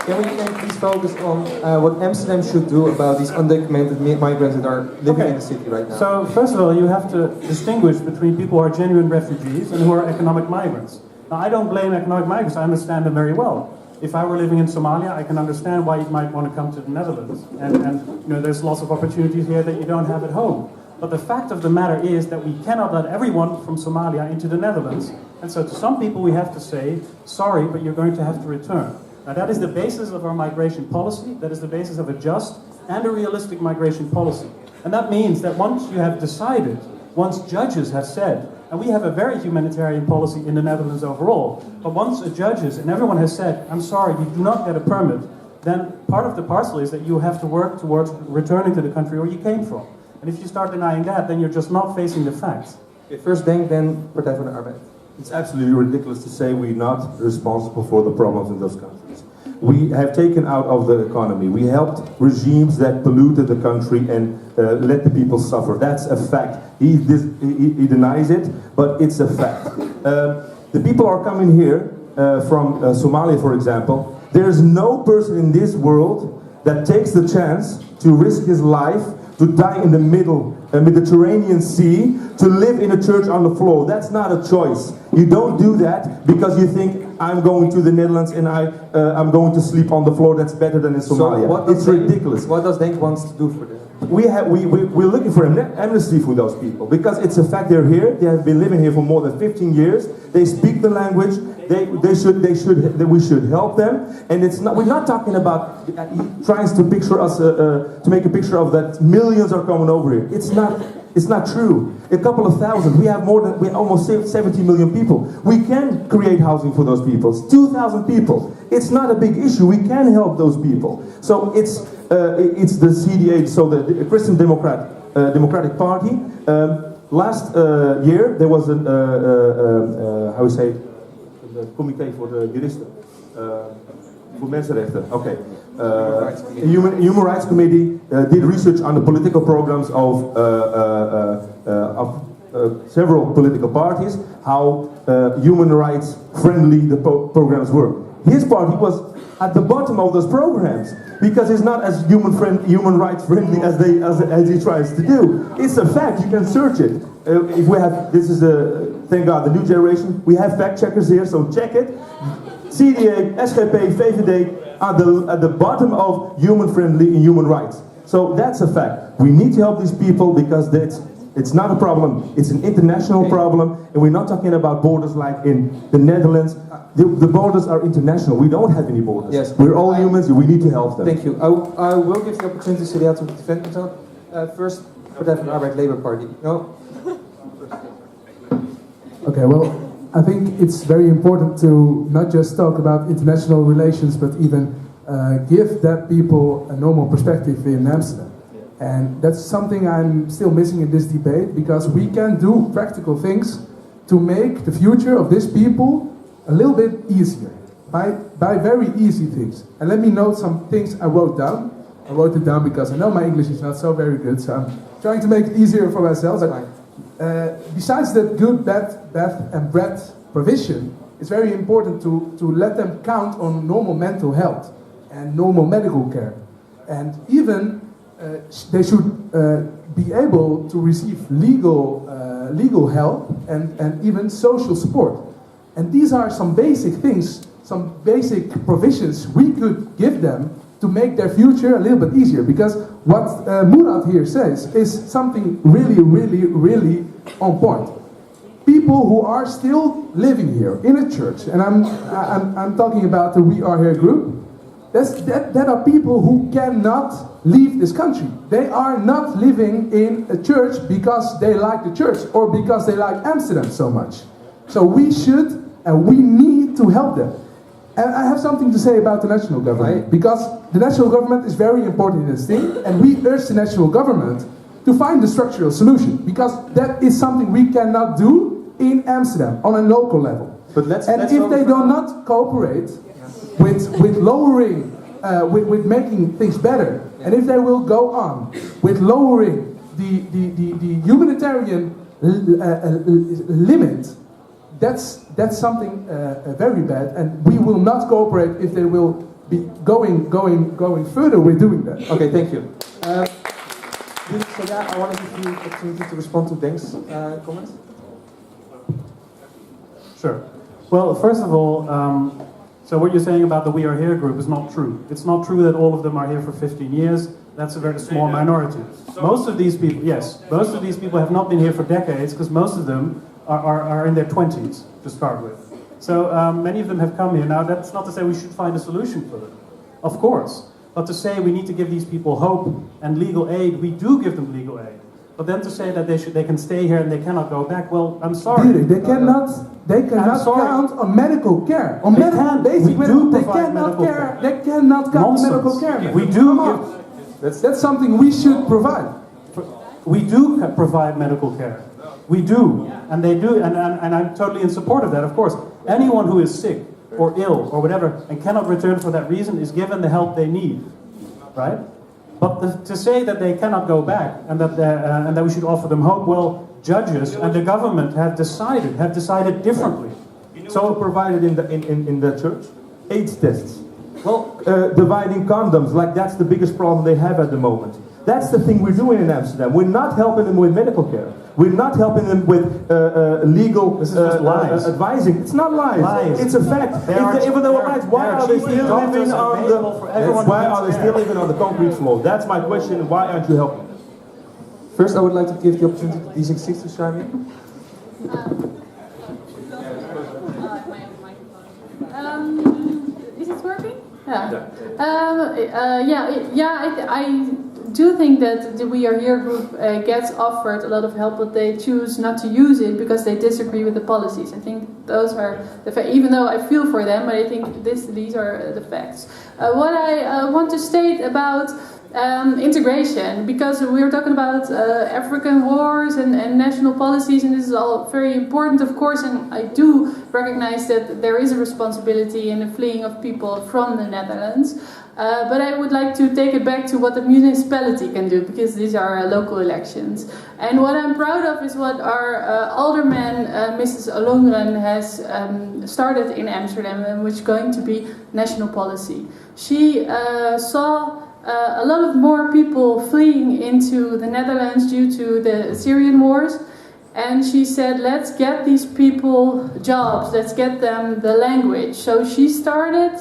Can we please focus on what Amsterdam should do about these undocumented migrants that are living in the city right now? So, first of all, you have to distinguish between people who are genuine refugees and who are economic migrants. Now, I don't blame economic migrants, I understand them very well. If I were living in Somalia, I can understand why you might want to come to the Netherlands. And you know, there's lots of opportunities here that you don't have at home. But the fact of the matter is that we cannot let everyone from Somalia into the Netherlands. And so to some people we have to say, sorry, but you're going to have to return. Now that is the basis of our migration policy, that is the basis of a just and a realistic migration policy. And that means that once you have decided, once judges have said, and we have a very humanitarian policy in the Netherlands overall, but once the judges and everyone has said, I'm sorry, you do not get a permit, then part of the parcel is that you have to work towards returning to the country where you came from. And if you start denying that, then you're just not facing the facts. Okay, first Denk, then Partij van de Arbeid. It's absolutely ridiculous to say we're not responsible for the problems in those countries. We have taken out of the economy. We helped regimes that polluted the country and let the people suffer. That's a fact. He denies it, but it's a fact. The people are coming here from Somalia, for example. There's no person in this world that takes the chance to risk his life to die in the Mediterranean Sea, to live in a church on the floor. That's not a choice. You don't do that because you think, I'm going to the Netherlands and I'm going to sleep on the floor. That's better than in Somalia. So it's ridiculous. What does Denk wants to do for them? We're looking for amnesty for those people because it's a fact they're here. They have been living here for more than 15 years. They speak the language. We should help them. And it's not. We're not talking about trying to picture us to make a picture of that millions are coming over here. It's not. It's not true. A couple of thousand. We have almost 70 million people. We can create housing for those people. It's 2,000 people. It's not a big issue. We can help those people. So it's the CDA, so the Christian Democratic Party. Last year there was an how we say the comité voor de juristen. Voor mensenrechten. Okay. Human Rights Committee did research on the political programs of several political parties, how human rights friendly the programs were. His party was at the bottom of those programs because it's not as human rights friendly as he tries to do. It's a fact. You can search it. If we have, this is thank God, the new generation. We have fact checkers here, so check it. CDA, SGP, VVD are at the bottom of human friendly and human rights. So that's a fact. We need to help these people because it's not a problem. It's an international problem, and we're not talking about borders like in the Netherlands. The borders are international. We don't have any borders. Yes. We're all humans, and we need to help them. Thank you. I will give the opportunity to CDA to defend himself. First, Partij van de Arbeid, Labour Party. No? Okay, well, I think it's very important to not just talk about international relations, but even give that people a normal perspective in Amsterdam. And that's something I'm still missing in this debate, because we can do practical things to make the future of these people a little bit easier, by very easy things. And let me note some things I wrote down. I wrote it down because I know my English is not so very good, so I'm trying to make it easier for myself. But besides that good, bath and breadth provision, it's very important to let them count on normal mental health and normal medical care. And even they should be able to receive legal help and even social support. And these are some basic things, some basic provisions we could give them to make their future a little bit easier. Because what Murat here says is something really, really, really on point. People who are still living here in a church, and I'm talking about the We Are Here group, that are people who cannot leave this country. They are not living in a church because they like the church or because they like Amsterdam so much. So we should and we need to help them. And I have something to say about the national government, because the national government is very important in this thing, and we urge the national government to find the structural solution, because that is something we cannot do in Amsterdam on a local level. But if they do not cooperate with lowering, with making things better, and if they will go on with lowering the humanitarian limit, that's something very bad, and we will not cooperate if they will going further with doing that. Okay, thank you. So yeah, I want to give you the opportunity to respond to Denk's comments. Sure. Well, first of all, so what you're saying about the We Are Here group is not true. It's not true that all of them are here for 15 years. That's a very small minority. Most of these people, yes, most of these people have not been here for decades because most of them are in their 20s to start with. So many of them have come here. Now, that's not to say we should find a solution for them, of course. But to say we need to give these people hope and legal aid, we do give them legal aid. But then to say that they can stay here and they cannot go back, well, I'm sorry. They cannot count on medical care. On basic medical, they cannot care. They cannot count on medical care. We do. That's something we should provide. We do provide medical care. We do, and they do, and I'm totally in support of that. Of course, anyone who is sick or ill or whatever and cannot return for that reason is given the help they need, right? But to say that they cannot go back and that we should offer them hope, well, judges and the government have decided differently. So provided in the church, AIDS tests. Well, dividing condoms, like that's the biggest problem they have at the moment. That's the thing we're doing in Amsterdam. We're not helping them with medical care. We're not helping them with legal advising. It's not lies. It's a fact. Even though lies, why are they still living on the concrete floor? That's my question. Why aren't you helping? First, I would like to give the opportunity to D66 to chime in. Is it working? I do think that the We Are Here group gets offered a lot of help, but they choose not to use it because they disagree with the policies. I think those are the facts, even though I feel for them, but I think these are the facts. What I want to state about integration, because we were talking about African wars and national policies, and this is all very important, of course, and I do recognize that there is a responsibility in the fleeing of people from the Netherlands. But I would like to take it back to what the municipality can do, because these are local elections. And what I'm proud of is what our alderman, Mrs. Ollongren, has started in Amsterdam, and which is going to be national policy. She saw a lot of more people fleeing into the Netherlands due to the Syrian wars. And she said, let's get these people jobs, let's get them the language. So she started,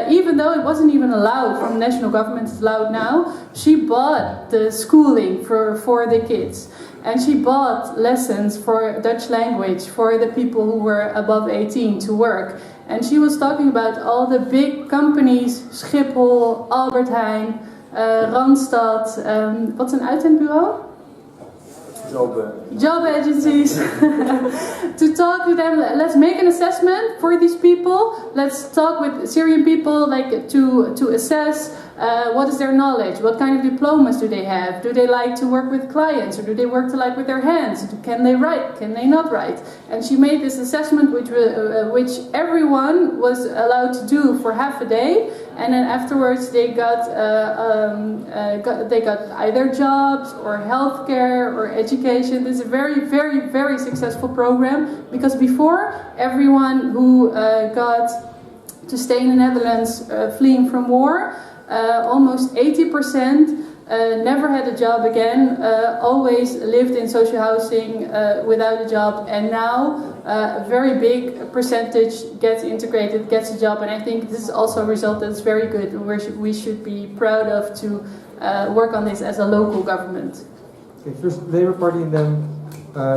even though it wasn't even allowed from national government, it's allowed now, she bought the schooling for the kids. And she bought lessons for Dutch language for the people who were above 18 to work. And she was talking about all the big companies, Schiphol, Albert Heijn, Randstad, what's een uitzendbureau? Job agencies to talk to them. Let's make an assessment for these people. Let's talk with Syrian people, like to assess what is their knowledge, what kind of diplomas do they have, do they like to work with clients, or do they work with their hands, can they write, can they not write? And she made this assessment which everyone was allowed to do for half a day, and then afterwards they got either jobs or healthcare or education. This is a very, very, very successful program, because before, everyone who got to stay in the Netherlands fleeing from war, almost 80% never had a job again, always lived in social housing without a job, and now a very big percentage gets integrated, gets a job, and I think this is also a result that's very good, and we should be proud of to work on this as a local government. Okay, first Labour Party and then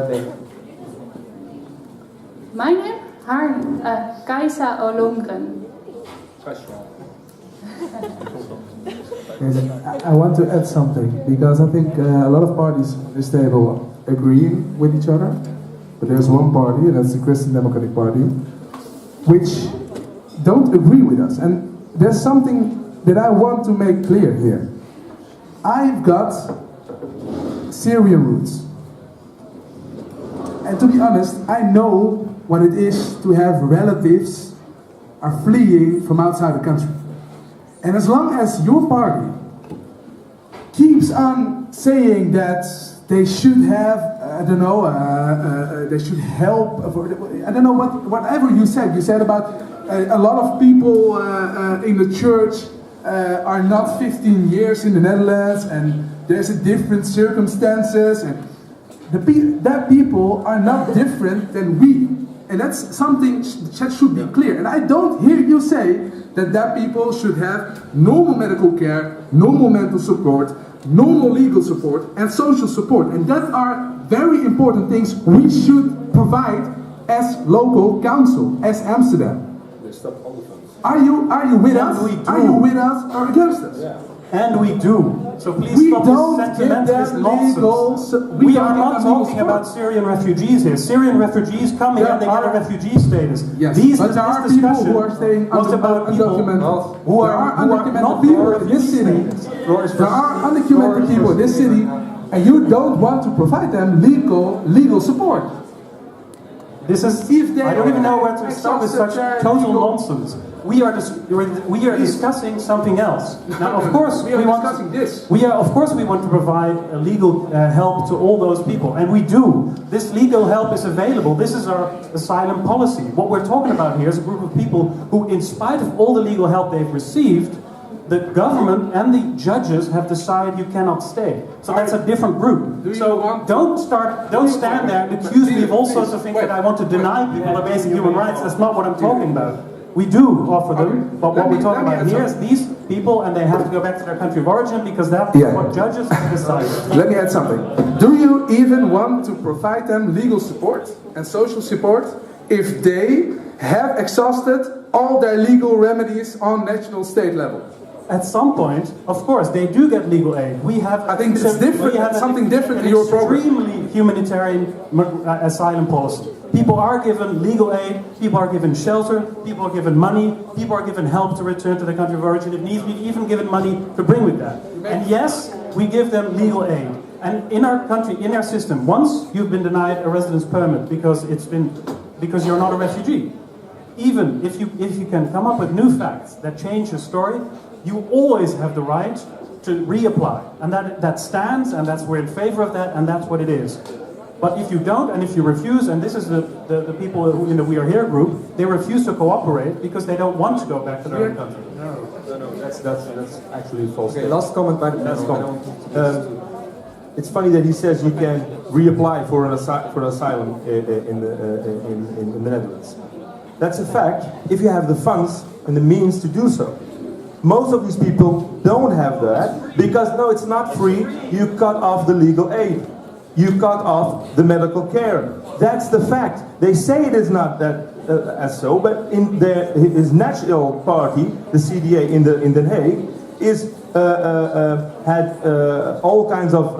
Dave. My name? Kaisa Ollongren. I want to add something, because I think a lot of parties at this table agree with each other, but there's one party, and that's the Christian Democratic Party, which don't agree with us. And there's something that I want to make clear here. I've got Syrian roots, and to be honest, I know what it is to have relatives are fleeing from outside the country. And as long as your party keeps on saying that they should have, they should help, I don't know, whatever you said about a lot of people in the church are not 15 years in the Netherlands, and there's a different circumstances, and that people are not different than we. And that's something that should be clear. And I don't hear you say that people should have normal medical care, normal mental support, normal legal support, and social support. And that are very important things we should provide as local council, as Amsterdam. Are you with us? Are you with us or against us? Yeah. And we do. So please we stop don't this sentimentalist nonsense. We are not talking about Syrian refugees here. Syrian refugees come here and they get a refugee status. Yes, this but there are people who are staying undocumented. Who are undocumented people in this city. There are undocumented people in this city, and you don't want to provide them legal support. This is. I don't even know where to start with such total nonsense. We are discussing something else. Now, of course, we want to provide legal help to all those people, and we do. This legal help is available. This is our asylum policy. What we're talking about here is a group of people who, in spite of all the legal help they've received, the government and the judges have decided you cannot stay. So that's a different group. Don't stand there and accuse me of all sorts of things that I want to deny people the basic human rights. That's not what I'm talking about. We do offer them, but what we're talking about here is these people, and they have to go back to their country of origin because that's what judges have decided. Let me add something. Do you even want to provide them legal support and social support if they have exhausted all their legal remedies on national state level? At some point, of course, they do get legal aid. We have. I think it's different. Something different in your program. Extremely humanitarian asylum policy. People are given legal aid. People are given shelter. People are given money. People are given help to return to their country of origin. If needs be, even given money to bring with that. And yes, we give them legal aid. And in our country, in our system, once you've been denied a residence permit because you're not a refugee, even if you can come up with new facts that change your story, you always have the right to reapply. And that stands, and we're in favor of that, and that's what it is. But if you don't, and if you refuse, and this is the people who in the We Are Here group, they refuse to cooperate because they don't want to go back to their own country. No, that's actually false. Okay, last comment by the panel. It's funny that he says you can reapply for an asylum in the Netherlands. That's a fact if you have the funds and the means to do so. Most of these people don't have that because, no, it's not free. You cut off the legal aid. You cut off the medical care. That's the fact. They say it is not that as so, but in his national party, the CDA in Den Haag, had all kinds of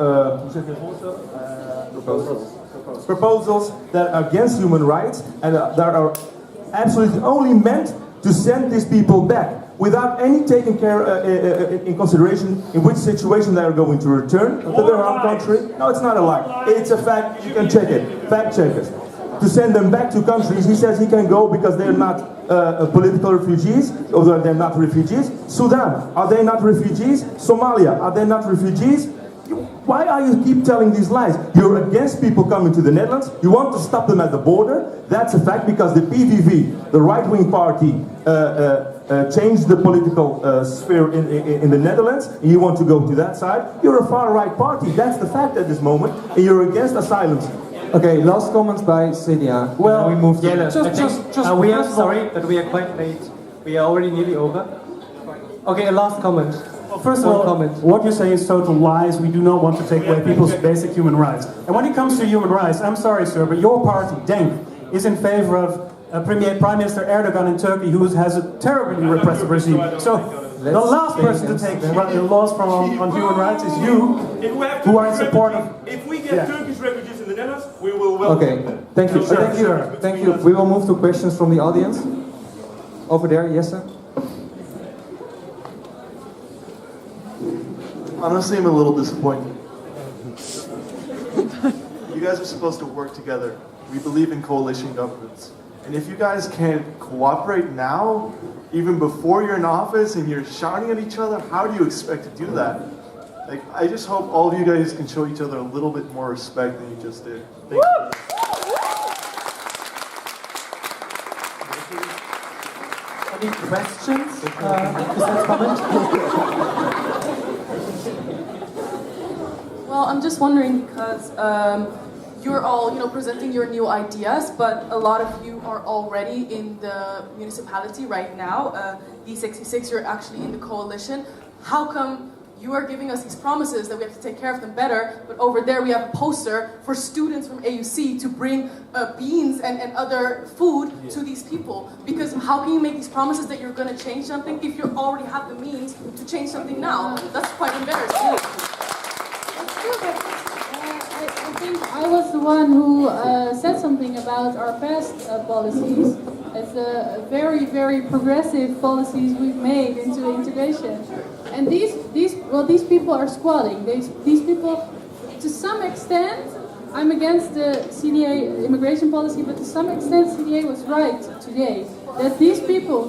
proposals that are against human rights and that are absolutely only meant to send these people back without any taking care in consideration in which situation they are going to return to their home country. No, it's not a lie. It's a fact. You can check it. Fact checkers. To send them back to countries, he says he can go because they're not political refugees, or they're not refugees. Sudan, are they not refugees? Somalia, are they not refugees? Why are you keep telling these lies? You're against people coming to the Netherlands. You want to stop them at the border. That's a fact because the PVV, the right-wing party, changed the political sphere in the Netherlands. And you want to go to that side. You're a far-right party. That's the fact at this moment. And you're against asylums. Okay, last comments by CDA. Well, we move to we are sorry that we are quite late. We are already nearly over. Okay, a last comment. Well, first of all, what you say is total lies. We do not want to take away people's basic human rights. And when it comes to human rights, I'm sorry, sir, but your party, DENK, is in favor of Prime Minister Erdogan in Turkey, who has a terribly repressive regime. So the last person to take the laws on human rights is you, who are in support of... If we get Turkish refugees in the Netherlands, we will welcome them. Thank you. Thank you. We will move to questions from the audience. Over there, yes, sir. Honestly, I'm a little disappointed. You guys are supposed to work together. We believe in coalition governments. And if you guys can't cooperate now, even before you're in office and you're shouting at each other, how do you expect to do that? Like, I just hope all of you guys can show each other a little bit more respect than you just did. Thank you. any questions to that comment? Well, I'm just wondering because you're all, presenting your new ideas, but a lot of you are already in the municipality right now. D66, you're actually in the coalition. How come you are giving us these promises that we have to take care of them better, but over there we have a poster for students from AUC to bring beans and other food to these people? Because how can you make these promises that you're going to change something if you already have the means to change something now? That's quite embarrassing. I think I was the one who said something about our past policies. It's very, very progressive policies we've made into integration. And these people are squatting. These people, to some extent, I'm against the CDA immigration policy, but to some extent CDA was right today. That these people,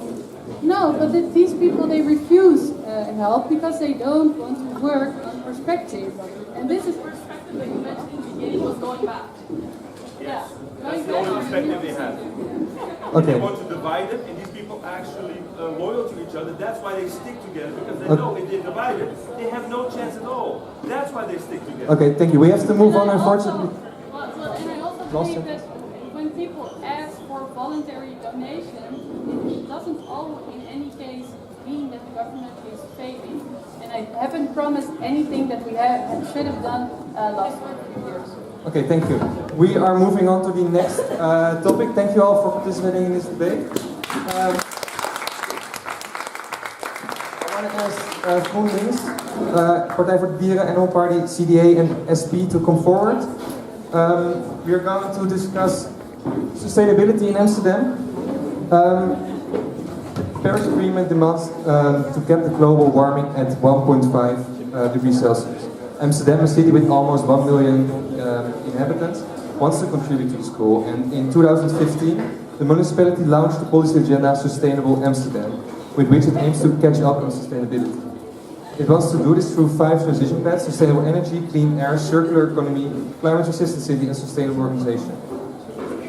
they refuse help because they don't want to work on perspective. And this is perspective that you mentioned in the beginning was going back. Yes. That's the only perspective they have. Okay. They want to divide it, and these people are actually loyal to each other. That's why they stick together, because they know if they divide it, they have no chance at all. That's why they stick together. Okay, thank you. We have to move on, unfortunately. And I also believe that when people ask for voluntary donation, it doesn't always, in any case, mean that the government is failing. And I haven't promised anything that we should have done last few years. Okay, thank you. We are moving on to the next topic. Thank you all for participating in this debate. I want to ask GroenLinks, Partij voor de Dieren, Animal Party, CDA and SP to come forward. We are going to discuss sustainability in Amsterdam. Paris Agreement demands to cap the global warming at 1.5 degrees Celsius. Amsterdam, a city with almost 1 million inhabitants, wants to contribute to this goal, and in 2015 the municipality launched the policy agenda Sustainable Amsterdam, with which it aims to catch up on sustainability. It wants to do this through 5 transition paths: sustainable energy, clean air, circular economy, climate-resistant city and sustainable organization.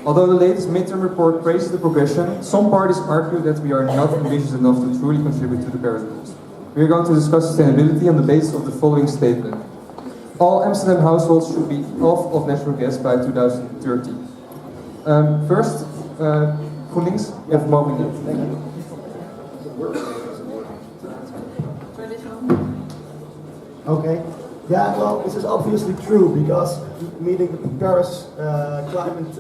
Although the latest midterm report praises the progression, some parties argue that we are not ambitious enough to truly contribute to the Paris goals. We are going to discuss sustainability on the basis of the following statement. All Amsterdam households should be off of natural gas by 2030. First, GroenLinks, you have more minutes. Thank you. Okay. Yeah, well, this is obviously true because meeting the Paris climate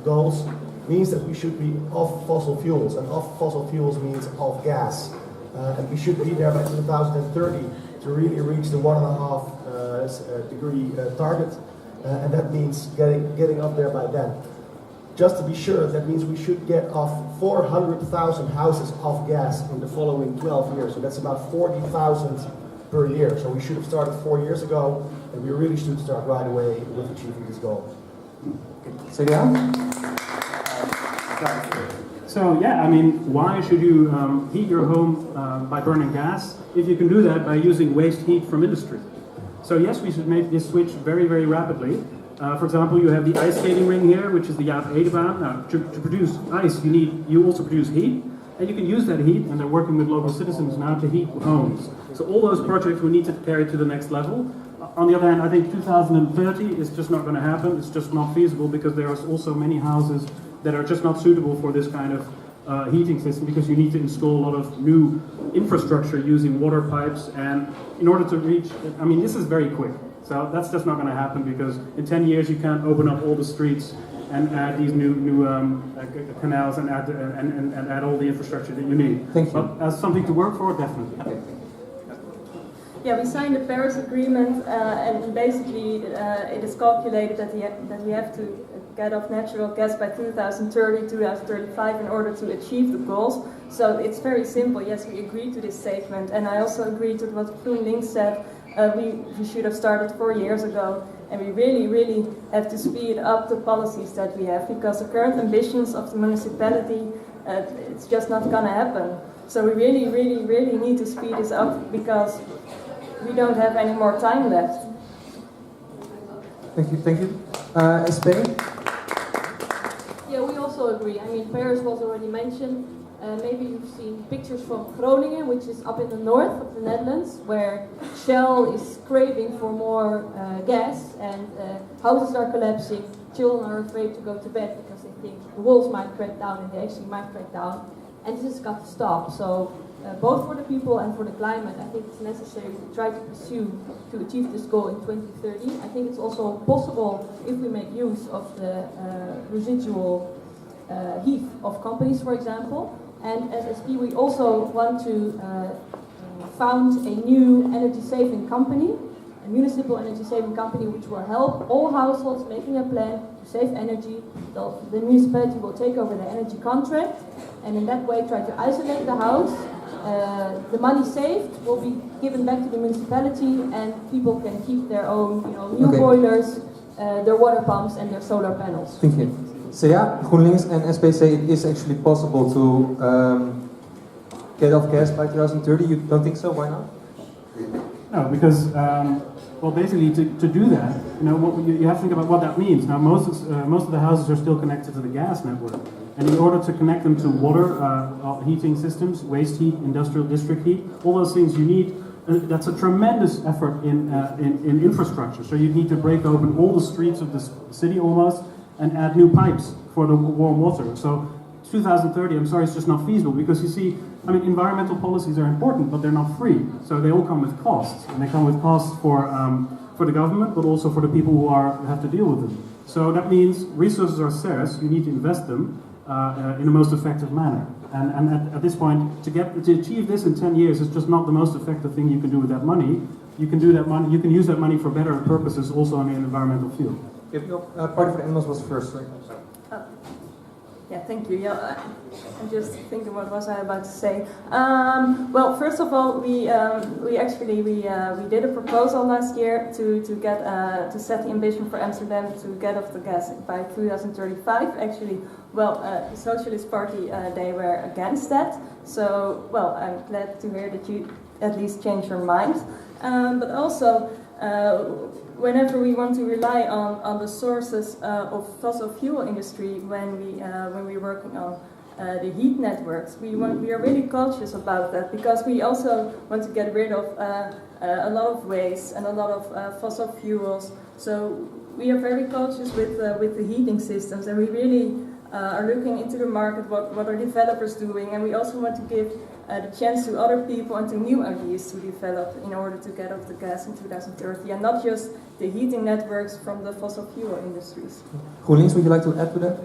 goals means that we should be off fossil fuels, and off fossil fuels means off gas. And we should be there by 2030 to really reach the 1.5 degree target, and that means getting up there by then. Just to be sure, that means we should get off 400,000 houses off gas in the following 12 years. So that's about 40,000 per year. So we should have started 4 years ago, and we really should start right away with achieving this goal. So yeah. So yeah, I mean, why should you heat your home by burning gas if you can do that by using waste heat from industry? So yes, we should make this switch very, very rapidly. For example, you have the ice skating ring here, which is the Jaap Edebaan. Now, to produce ice, you also produce heat, and you can use that heat, and they're working with local citizens now to heat homes. So all those projects we need to carry to the next level. On the other hand, I think 2030 is just not going to happen. It's just not feasible because there are also many houses that are just not suitable for this kind of heating system, because you need to install a lot of new infrastructure using water pipes, and in order to reach, I mean, this is very quick. So that's just not going to happen because in 10 years you can't open up all the streets and add these new canals and add all the infrastructure that you need. Thank you. But as something to work for, definitely. Okay. Yeah, we signed the Paris Agreement, and basically it is calculated that we have to get off natural gas by 2030, 2035 in order to achieve the goals. So it's very simple. Yes, we agree to this statement, and I also agree to what GroenLinks said. We should have started 4 years ago, and we really have to speed up the policies that we have, because the current ambitions of the municipality, it's just not going to happen. So we really need to speed this up because we don't have any more time left. Thank you. SP? Yeah, we also agree. I mean, Paris was already mentioned. Maybe you've seen pictures from Groningen, which is up in the north of the Netherlands, where Shell is craving for more gas, and houses are collapsing. Children are afraid to go to bed because they think the walls might crack down, and they actually might crack down. And this has got to stop. So both for the people and for the climate, I think it's necessary to try to pursue to achieve this goal in 2030. I think it's also possible if we make use of the residual heat of companies, for example. And as SP, we also want to found a new energy-saving company, a municipal energy-saving company, which will help all households making a plan to save energy. The municipality will take over the energy contract, and in that way try to isolate the house. The money saved will be given back to the municipality, and people can keep their own, new boilers, their water pumps, and their solar panels. Thank you. So yeah, GroenLinks and SP say it is actually possible to get off gas by 2030. You don't think so? Why not? No, because basically to do that, you have to think about what that means. Now, most of the houses are still connected to the gas network, and in order to connect them to water heating systems, waste heat, industrial district heat, all those things you need. That's a tremendous effort in infrastructure. So you need to break open all the streets of the city almost, and add new pipes for the warm water. So 2030, I'm sorry, it's just not feasible, because you see, environmental policies are important, but they're not free. So they all come with costs, and they come with costs for the government, but also for the people who have to deal with them. So that means resources are scarce. You need to invest them in the most effective manner. And at this point, to achieve this in 10 years is just not the most effective thing you can do with that money. You can use that money for better purposes, also in the environmental field. Party for the Animals was first, right? Yeah, thank you. Yeah, I'm just thinking what was I about to say. Well, first of all, we did a proposal last year to set the ambition for Amsterdam to get off the gas by 2035. Actually, the Socialist Party they were against that. So, I'm glad to hear that you at least changed your mind. But also, whenever we want to rely on the sources of fossil fuel industry when we're working on the heat networks, we are really cautious about that, because we also want to get rid of a lot of waste and a lot of fossil fuels. So we are very cautious with the heating systems, and we really are looking into the market, what are developers doing, and we also want to give the chance to other people and to new ideas to develop in order to get off the gas in 2030, and not just the heating networks from the fossil fuel industries. GroenLinks, would you like to add to that?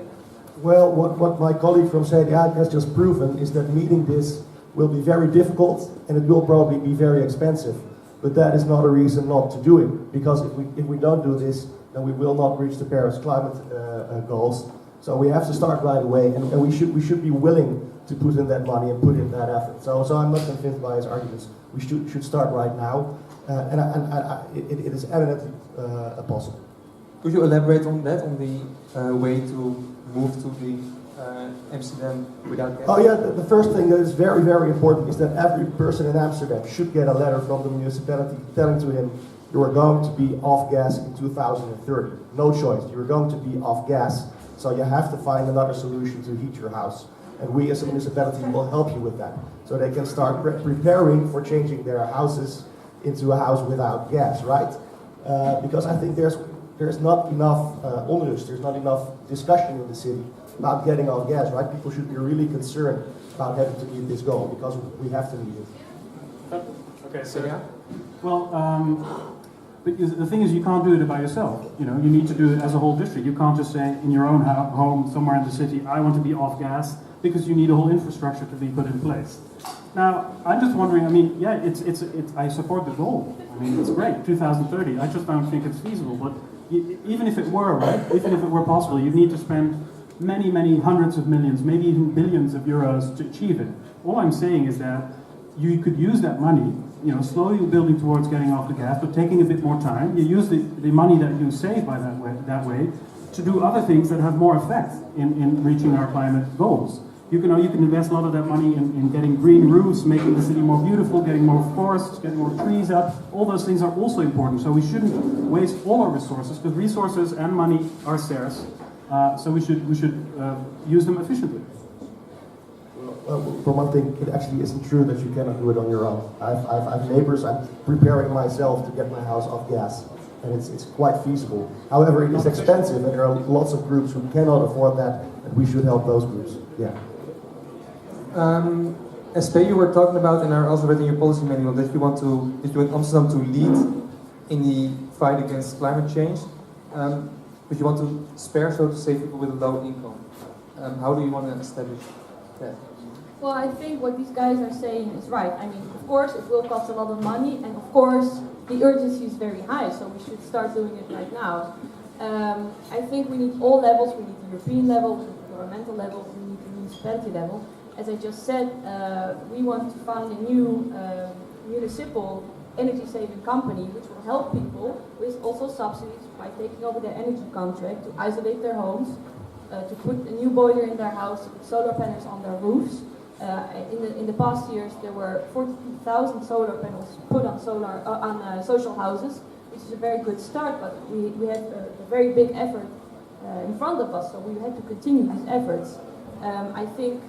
Well, what my colleague from CDA has just proven is that meeting this will be very difficult, and it will probably be very expensive. But that is not a reason not to do it, because if we don't do this, then we will not reach the Paris climate goals. So we have to start right away, and we should be willing to put in that money and put in that effort. So I'm not convinced by his arguments. We should start right now, and it is eminently possible. Could you elaborate on that, on the way to move to the Amsterdam without gas? Oh yeah, the first thing that is very, very important is that every person in Amsterdam should get a letter from the municipality telling to him, you are going to be off gas in 2030. No choice, you are going to be off gas, so you have to find another solution to heat your house. And we as a municipality will help you with that, so they can start preparing for changing their houses into a house without gas, right? Because I think there's not enough onrust, there's not enough discussion in the city about getting off gas, right? People should be really concerned about having to meet this goal, because we have to meet it. Okay, so yeah. Well, the thing is, you can't do it by yourself. You need to do it as a whole district. You can't just say in your own home somewhere in the city, I want to be off gas, because you need a whole infrastructure to be put in place. Now, I'm just wondering, I support the goal. It's great, 2030. I just don't think it's feasible. But even if it were, right, even if it were possible, you'd need to spend many, many hundreds of millions, maybe even billions of euros to achieve it. All I'm saying is that you could use that money, slowly building towards getting off the gas, but taking a bit more time. You use the money that you save by that way to do other things that have more effect in reaching our climate goals. You can invest a lot of that money in getting green roofs, making the city more beautiful, getting more forests, getting more trees up. All those things are also important. So we shouldn't waste all our resources, because resources and money are scarce. So we should use them efficiently. Well, for one thing, it actually isn't true that you cannot do it on your own. I've neighbors. I'm preparing myself to get my house off gas, and it's quite feasible. However, it is expensive, and there are lots of groups who cannot afford that, and we should help those groups. Yeah. SP, you were talking about, and I also read in your policy manual that you want Amsterdam to lead in the fight against climate change, but you want to spare, so to say, people with a low income. How do you want to establish that? Well, I think what these guys are saying is right. I mean, of course, it will cost a lot of money, and of course, the urgency is very high, so we should start doing it right now. I think we need all levels. We need the European level, we need the governmental level, we need the municipality level. As I just said, we want to found a new municipal energy-saving company which will help people with also subsidies by taking over their energy contract to isolate their homes, to put a new boiler in their house, to put solar panels on their roofs. In the past years, there were 42,000 solar panels put on social houses, which is a very good start. But we have a very big effort in front of us, so we have to continue these efforts. I think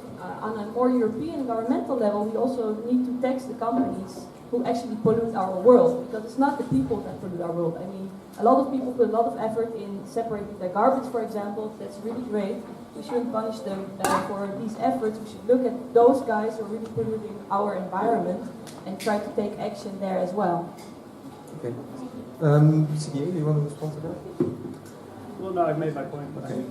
on a more European governmental level, we also need to tax the companies who actually pollute our world, because it's not the people that pollute our world. I mean, a lot of people put a lot of effort in separating their garbage, for example. That's really great. We shouldn't punish them for these efforts. We should look at those guys who are really polluting our environment and try to take action there as well. Okay. CDA, do you want to respond to that? Well, no, I've made my point. But okay.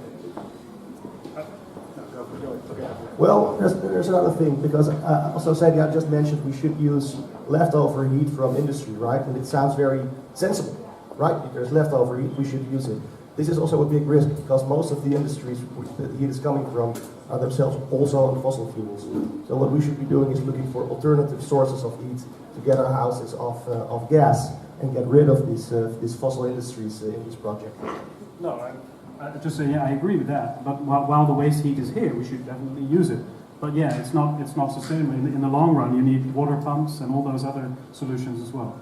Well, there's another thing, because also Sadie, I just mentioned we should use leftover heat from industry, right? And it sounds very sensible, right? If there's leftover heat, we should use it. This is also a big risk, because most of the industries that the heat is coming from are themselves also on fossil fuels. So what we should be doing is looking for alternative sources of heat to get our houses off gas and get rid of these fossil industries in this project. No, I just say, yeah, I agree with that. But while the waste heat is here, we should definitely use it. But yeah, it's not sustainable. In the long run, you need water pumps and all those other solutions as well.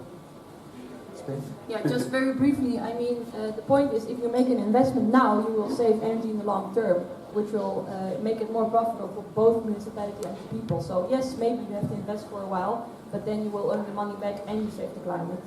Yeah, just very briefly, I mean, the point is, if you make an investment now, you will save energy in the long term, which will make it more profitable for both municipality and the people. So yes, maybe you have to invest for a while, but then you will earn the money back and you save the climate.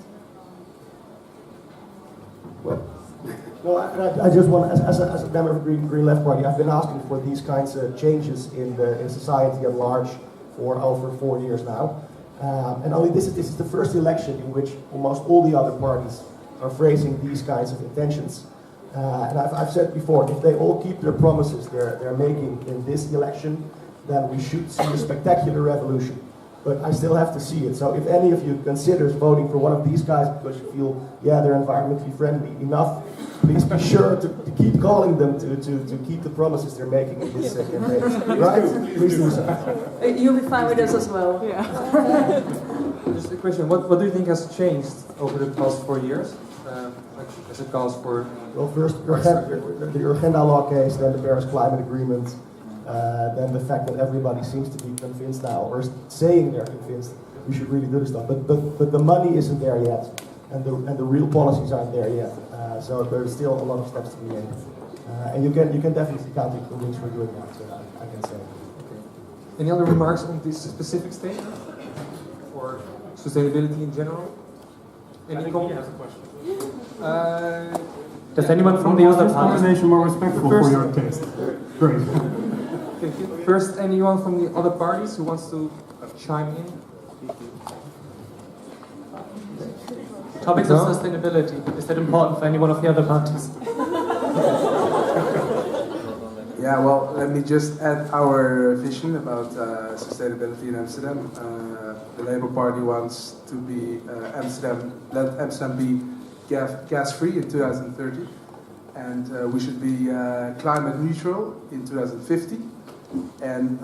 Well, I just want, as a member of the Green Left Party, I've been asking for these kinds of changes in society at large for over 4 years now. And only this is the first election in which almost all the other parties are phrasing these kinds of intentions. And I've said before, if they all keep their promises they're making in this election, then we should see a spectacular revolution. But I still have to see it. So if any of you considers voting for one of these guys because you feel, yeah, they're environmentally friendly enough, please be sure to keep calling them to keep the promises they're making in this campaign. Right? Please do so. You'll be fine with us as well. Yeah. Just a question, what do you think has changed over the past 4 years? As it calls for... Well, first, the Urgenda law case, then the Paris Climate Agreement, then the fact that everybody seems to be convinced now, or saying they're convinced we should really do this stuff. But the money isn't there yet, and the real policies aren't there yet. So there's still a lot of steps to be made. And you can definitely count on GroenLinks for doing that, I can say. Okay. Any other remarks on this specific statement? Or sustainability in general? I think he has a question. Does anyone from the other parties? Conversation more respectful for your taste. Great. Thank you. First, anyone from the other parties who wants to chime in? Topics of sustainability. Is that important for any one of the other parties? Yeah, well, let me just add our vision about sustainability in Amsterdam. The Labour Party wants to be let Amsterdam be gas-free in 2030, and we should be climate neutral in 2050. And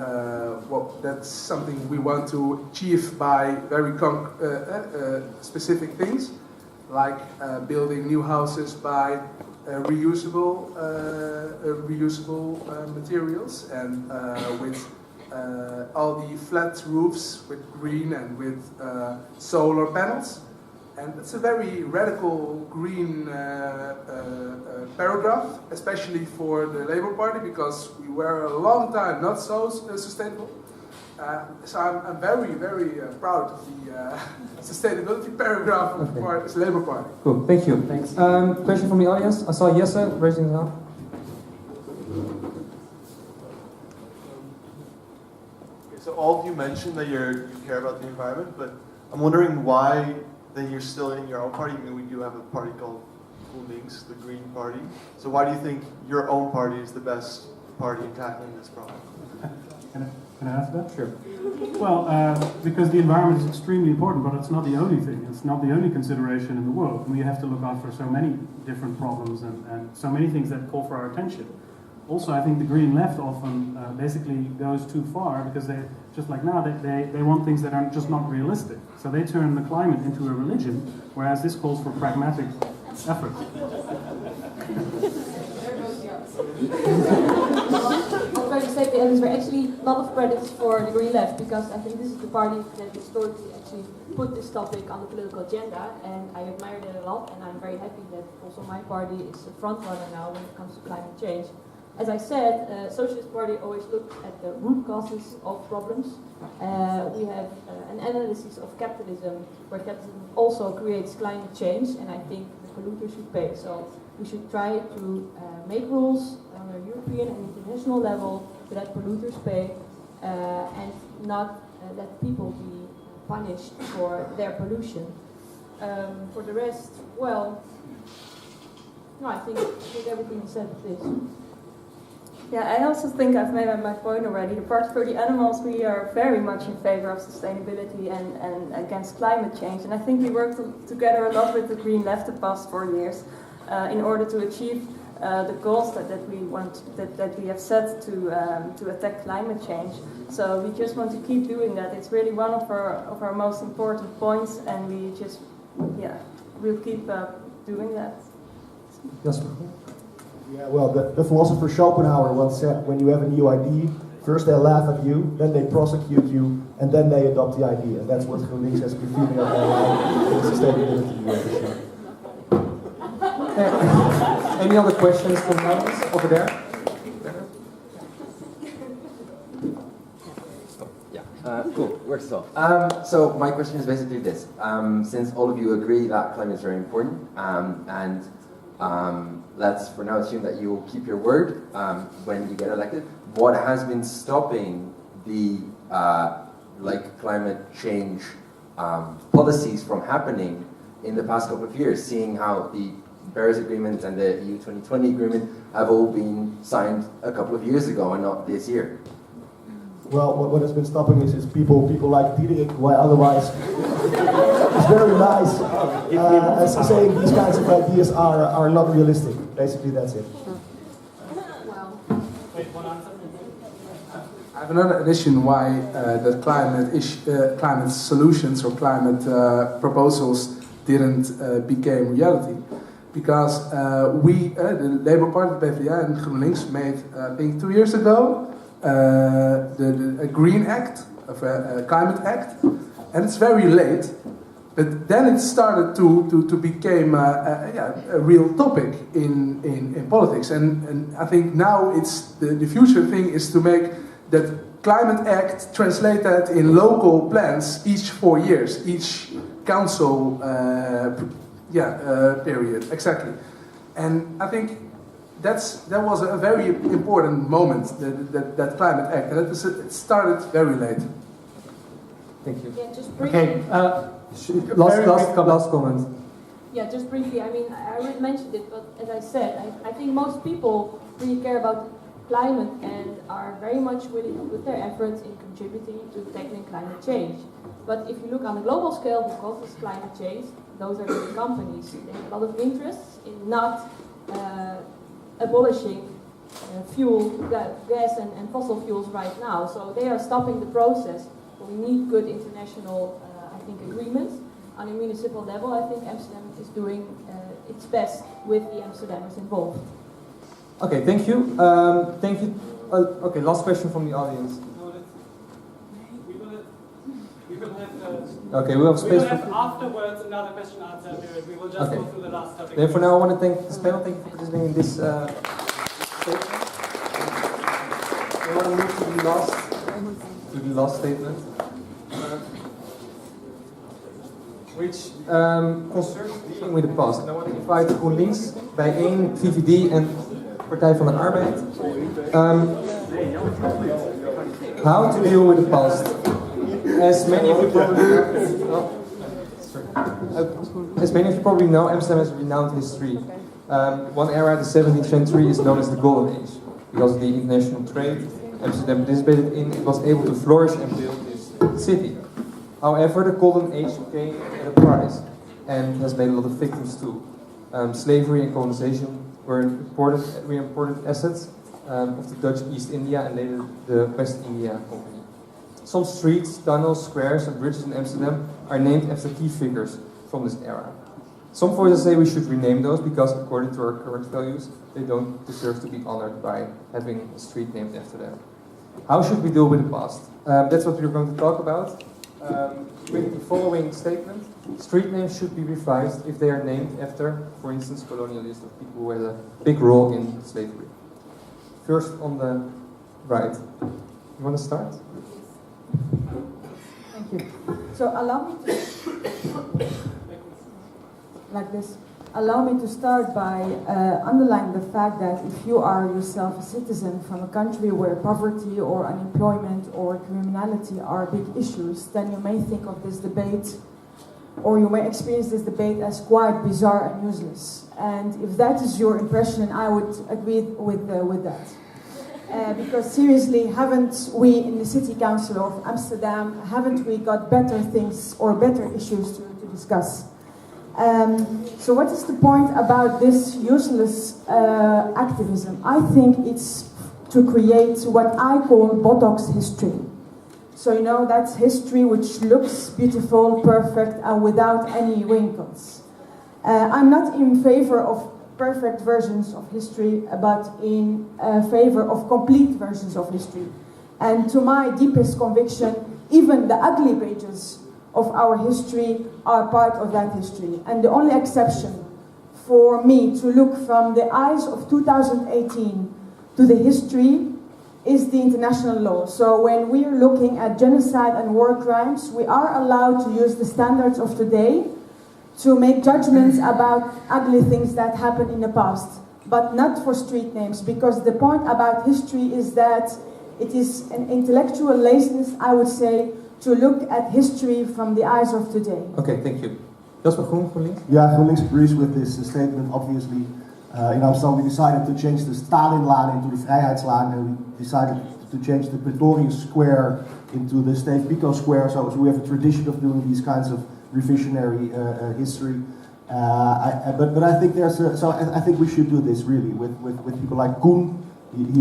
that's something we want to achieve by very specific things, like building new houses by reusable materials, and with all the flat roofs with green and with solar panels. And it's a very radical green paragraph, especially for the Labour Party, because we were a long time not so sustainable. So I'm very, very proud of the sustainability paragraph of the Labour Party. Cool, thank you. Thanks. Question from the audience. I saw Jesse raising his hand. Okay, so all of you mentioned that you care about the environment, but I'm wondering why then you're still in your own party. I mean, we do have a party called GroenLinks, the Green Party. So why do you think your own party is the best party in tackling this problem? Can I answer that? Sure. Well, because the environment is extremely important, but it's not the only thing. It's not the only consideration in the world. We have to look out for so many different problems and so many things that call for our attention. Also, I think the Green Left often basically goes too far because they, just like now, they want things that are just not realistic. So they turn the climate into a religion, whereas this calls for pragmatic effort. I'm going to say the others were actually a lot of credits for the Green Left, because I think this is the party that historically actually put this topic on the political agenda, and I admire that a lot, and I'm very happy that also my party is a front runner now when it comes to climate change. As I said, Socialist Party always looked at the root causes of problems. We have an analysis of capitalism, where capitalism also creates climate change, and I think the polluter should pay. So we should try to make rules on a European and international level so that polluters pay, and not let people be punished for their pollution. For the rest, well, no, I think everything is said with this. Yeah, I also think I've made my point already. The Party for the Animals, we are very much in favor of sustainability and against climate change. And I think we worked together a lot with the Green Left the past 4 years in order to achieve the goals that we want, that we have set to attack climate change. So we just want to keep doing that. It's really one of our most important points, and we just, we'll keep doing that. Yes. Yeah, well, the philosopher Schopenhauer once said, when you have a new idea, first they laugh at you, then they prosecute you, and then they adopt the idea. And that's what GroenLinks has been feeling of their sustainability. Any other questions from the audience over there? Cool, works off. So my question is basically this. Since all of you agree that climate is very important, and let's for now assume that you will keep your word when you get elected, what has been stopping the climate change policies from happening in the past couple of years, seeing how the Paris Agreement and the EU 2020 Agreement have all been signed a couple of years ago and not this year? Well, what has been stopping is people like Diederik, who I otherwise is very nice, as saying these kinds of ideas are not realistic. Basically, that's it. I have another addition why the climate solutions or climate proposals didn't become reality. Because the Labour Party, the PvdA and GroenLinks made, I think 2 years ago, a Green Act, a Climate Act, and it's very late. But then it started to become a real topic in politics, and I think now it's the future thing is to make that Climate Act translate that in local plans each 4 years, each council period, exactly. And I think that was a very important moment, that Climate Act, and it started very late. Thank you. Yeah, just briefly. Okay, last comment. Yeah, just briefly. I mean, I already mentioned it, but as I said, I think most people really care about climate and are very much willing to put their efforts in contributing to tackling climate change. But if you look on a global scale, because of climate change, those are the companies. They have a lot of interests in not abolishing gas and fossil fuels right now. So they are stopping the process. So we need good international, agreements. On a municipal level, I think Amsterdam is doing its best with the Amsterdammers involved. Okay, thank you. Thank you. Okay, last question from the audience. Okay, we have space. We will have afterwards another question and answer period. We will just go through the last topic. Then for now, I want to thank this panel. Thank you for participating in this session. We want to move to the last to the last statement, which concerns dealing with the past. And I want to invite GroenLinks, Bijeen, VVD and Partij van de Arbeid. How to deal with the past. As many of you probably know, Amsterdam has a renowned history. One era, the 17th century, is known as the Golden Age. Because of the international trade Amsterdam participated in, it was able to flourish and build this city. However, the Golden Age came at a price and has made a lot of victims too. Slavery and colonization were important assets of the Dutch East India and later the West India Company. Some streets, tunnels, squares and bridges in Amsterdam are named after key figures from this era. Some voices say we should rename those because according to our current values, they don't deserve to be honored by having a street named after them. How should we deal with the past? That's what we're going to talk about. With the following statement, street names should be revised if they are named after, for instance, colonialists or people who had a big role in slavery. First on the right. You want to start? Thank you. So allow me to, like this, allow me to start by underlining the fact that if you are yourself a citizen from a country where poverty or unemployment or criminality are big issues, then you may think of this debate, or you may experience this debate as quite bizarre and useless. And if that is your impression, I would agree with that. Because seriously, haven't we in the City Council of Amsterdam, haven't we got better things or better issues to discuss? So what is the point about this useless activism? I think it's to create what I call Botox history. So you know, that's history which looks beautiful, perfect, and without any wrinkles. I'm not in favor of perfect versions of history, but in favor of complete versions of history. And to my deepest conviction, even the ugly pages of our history are part of that history. And the only exception for me to look from the eyes of 2018 to the history is the international law. So when we are looking at genocide and war crimes, we are allowed to use the standards of today to make judgments about ugly things that happened in the past, but not for street names, because the point about history is that it is an intellectual laziness, I would say, to look at history from the eyes of today. Okay, thank you. Jasper Groen, GroenLinks? Yeah, GroenLinks agrees with this statement. Obviously, in Amsterdam we decided to change the Stalinlaan into the Vrijheidslaan, and we decided to change the Pretorius Square into the Steve Biko Square, so we have a tradition of doing these kinds of revisionary history. But I think there's I think we should do this really with people like Koen. He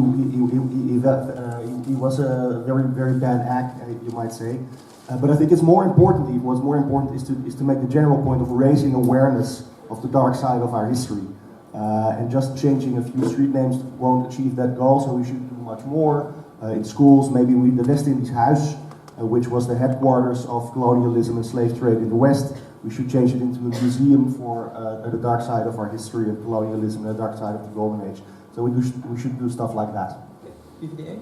was a very bad act, you might say. But I think it's more importantly, what's more important is to make the general point of raising awareness of the dark side of our history. And just changing a few street names won't achieve that goal, so we should do much more. In schools, maybe the West Indies Huis, which was the headquarters of colonialism and slave trade in the West. We should change it into a museum for the dark side of our history of colonialism and the dark side of the Golden Age. So we should do stuff like that. VVD?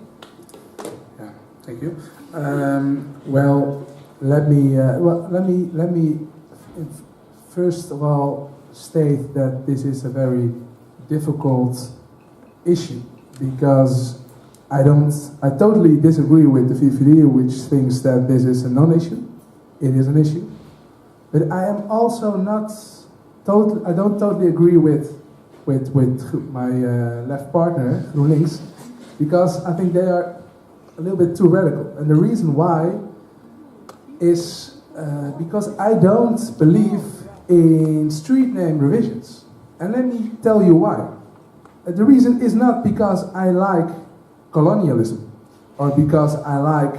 Yeah, thank you. Well, let me first of all state that this is a very difficult issue, because I totally disagree with the VVD, which thinks that this is a non-issue. It is an issue. But I am also I don't totally agree with my left partner, GroenLinks, because I think they are a little bit too radical. And the reason why is because I don't believe in street name revisions. And let me tell you why. The reason is not because I like colonialism, or because I like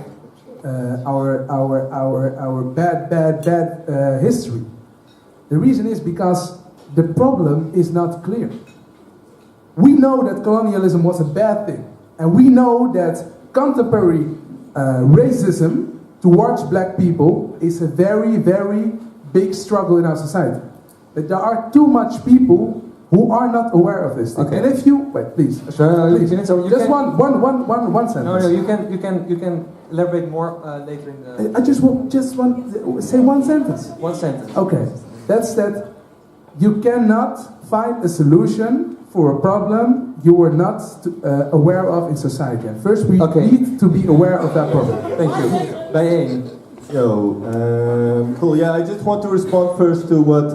our bad history. The reason is because the problem is not clear. We know that colonialism was a bad thing, and we know that contemporary racism towards black people is a very, very big struggle in our society. But there are too much people who are not aware of this thing. Okay. And if you wait, please, please. So you Just can, one sentence. No, you can elaborate more later in the. I just want say one sentence. One sentence. Okay, that's that. You cannot find a solution for a problem you were not aware of in society. And first, we need to be aware of that problem. Thank you. Diane. Cool. Yeah, I just want to respond first to what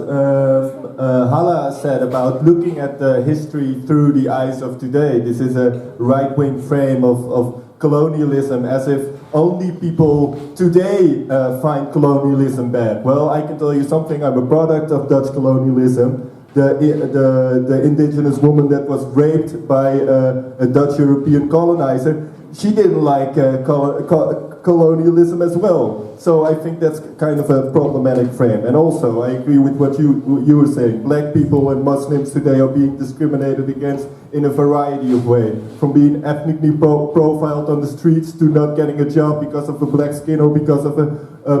Hala said about looking at the history through the eyes of today. This is a right-wing frame of colonialism, as if only people today find colonialism bad. Well, I can tell you something. I'm a product of Dutch colonialism. The indigenous woman that was raped by a Dutch European colonizer, she didn't like colonialism as well. So I think that's kind of a problematic frame. And also, I agree with what you were saying. Black people and Muslims today are being discriminated against in a variety of ways. From being ethnically profiled on the streets to not getting a job because of a black skin or because of a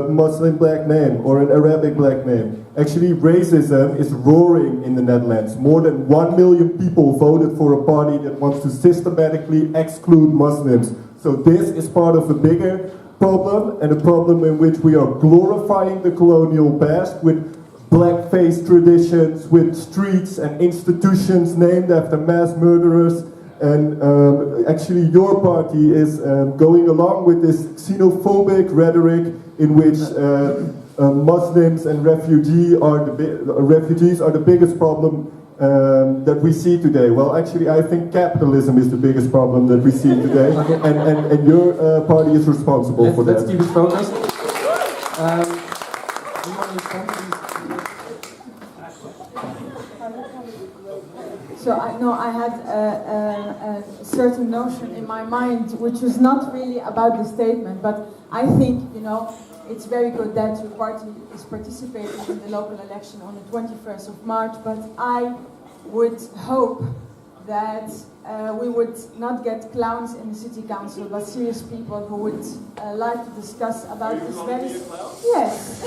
Muslim black name or an Arabic black name. Actually, racism is roaring in the Netherlands. More than 1 million people voted for a party that wants to systematically exclude Muslims. So this is part of a bigger problem, and a problem in which we are glorifying the colonial past with blackface traditions, with streets and institutions named after mass murderers. And actually your party is going along with this xenophobic rhetoric in which Muslims and refugees are the biggest problem that we see today. Well, actually, I think capitalism is the biggest problem that we see today, and your party is responsible for that. Let's keep it focused. Do you want to respond to So I had a certain notion in my mind, which was not really about the statement, but I think, it's very good that your party is participating in the local election on the 21st of March, but I would hope that we would not get clowns in the city council, but serious people who would like to discuss about this very... Yes.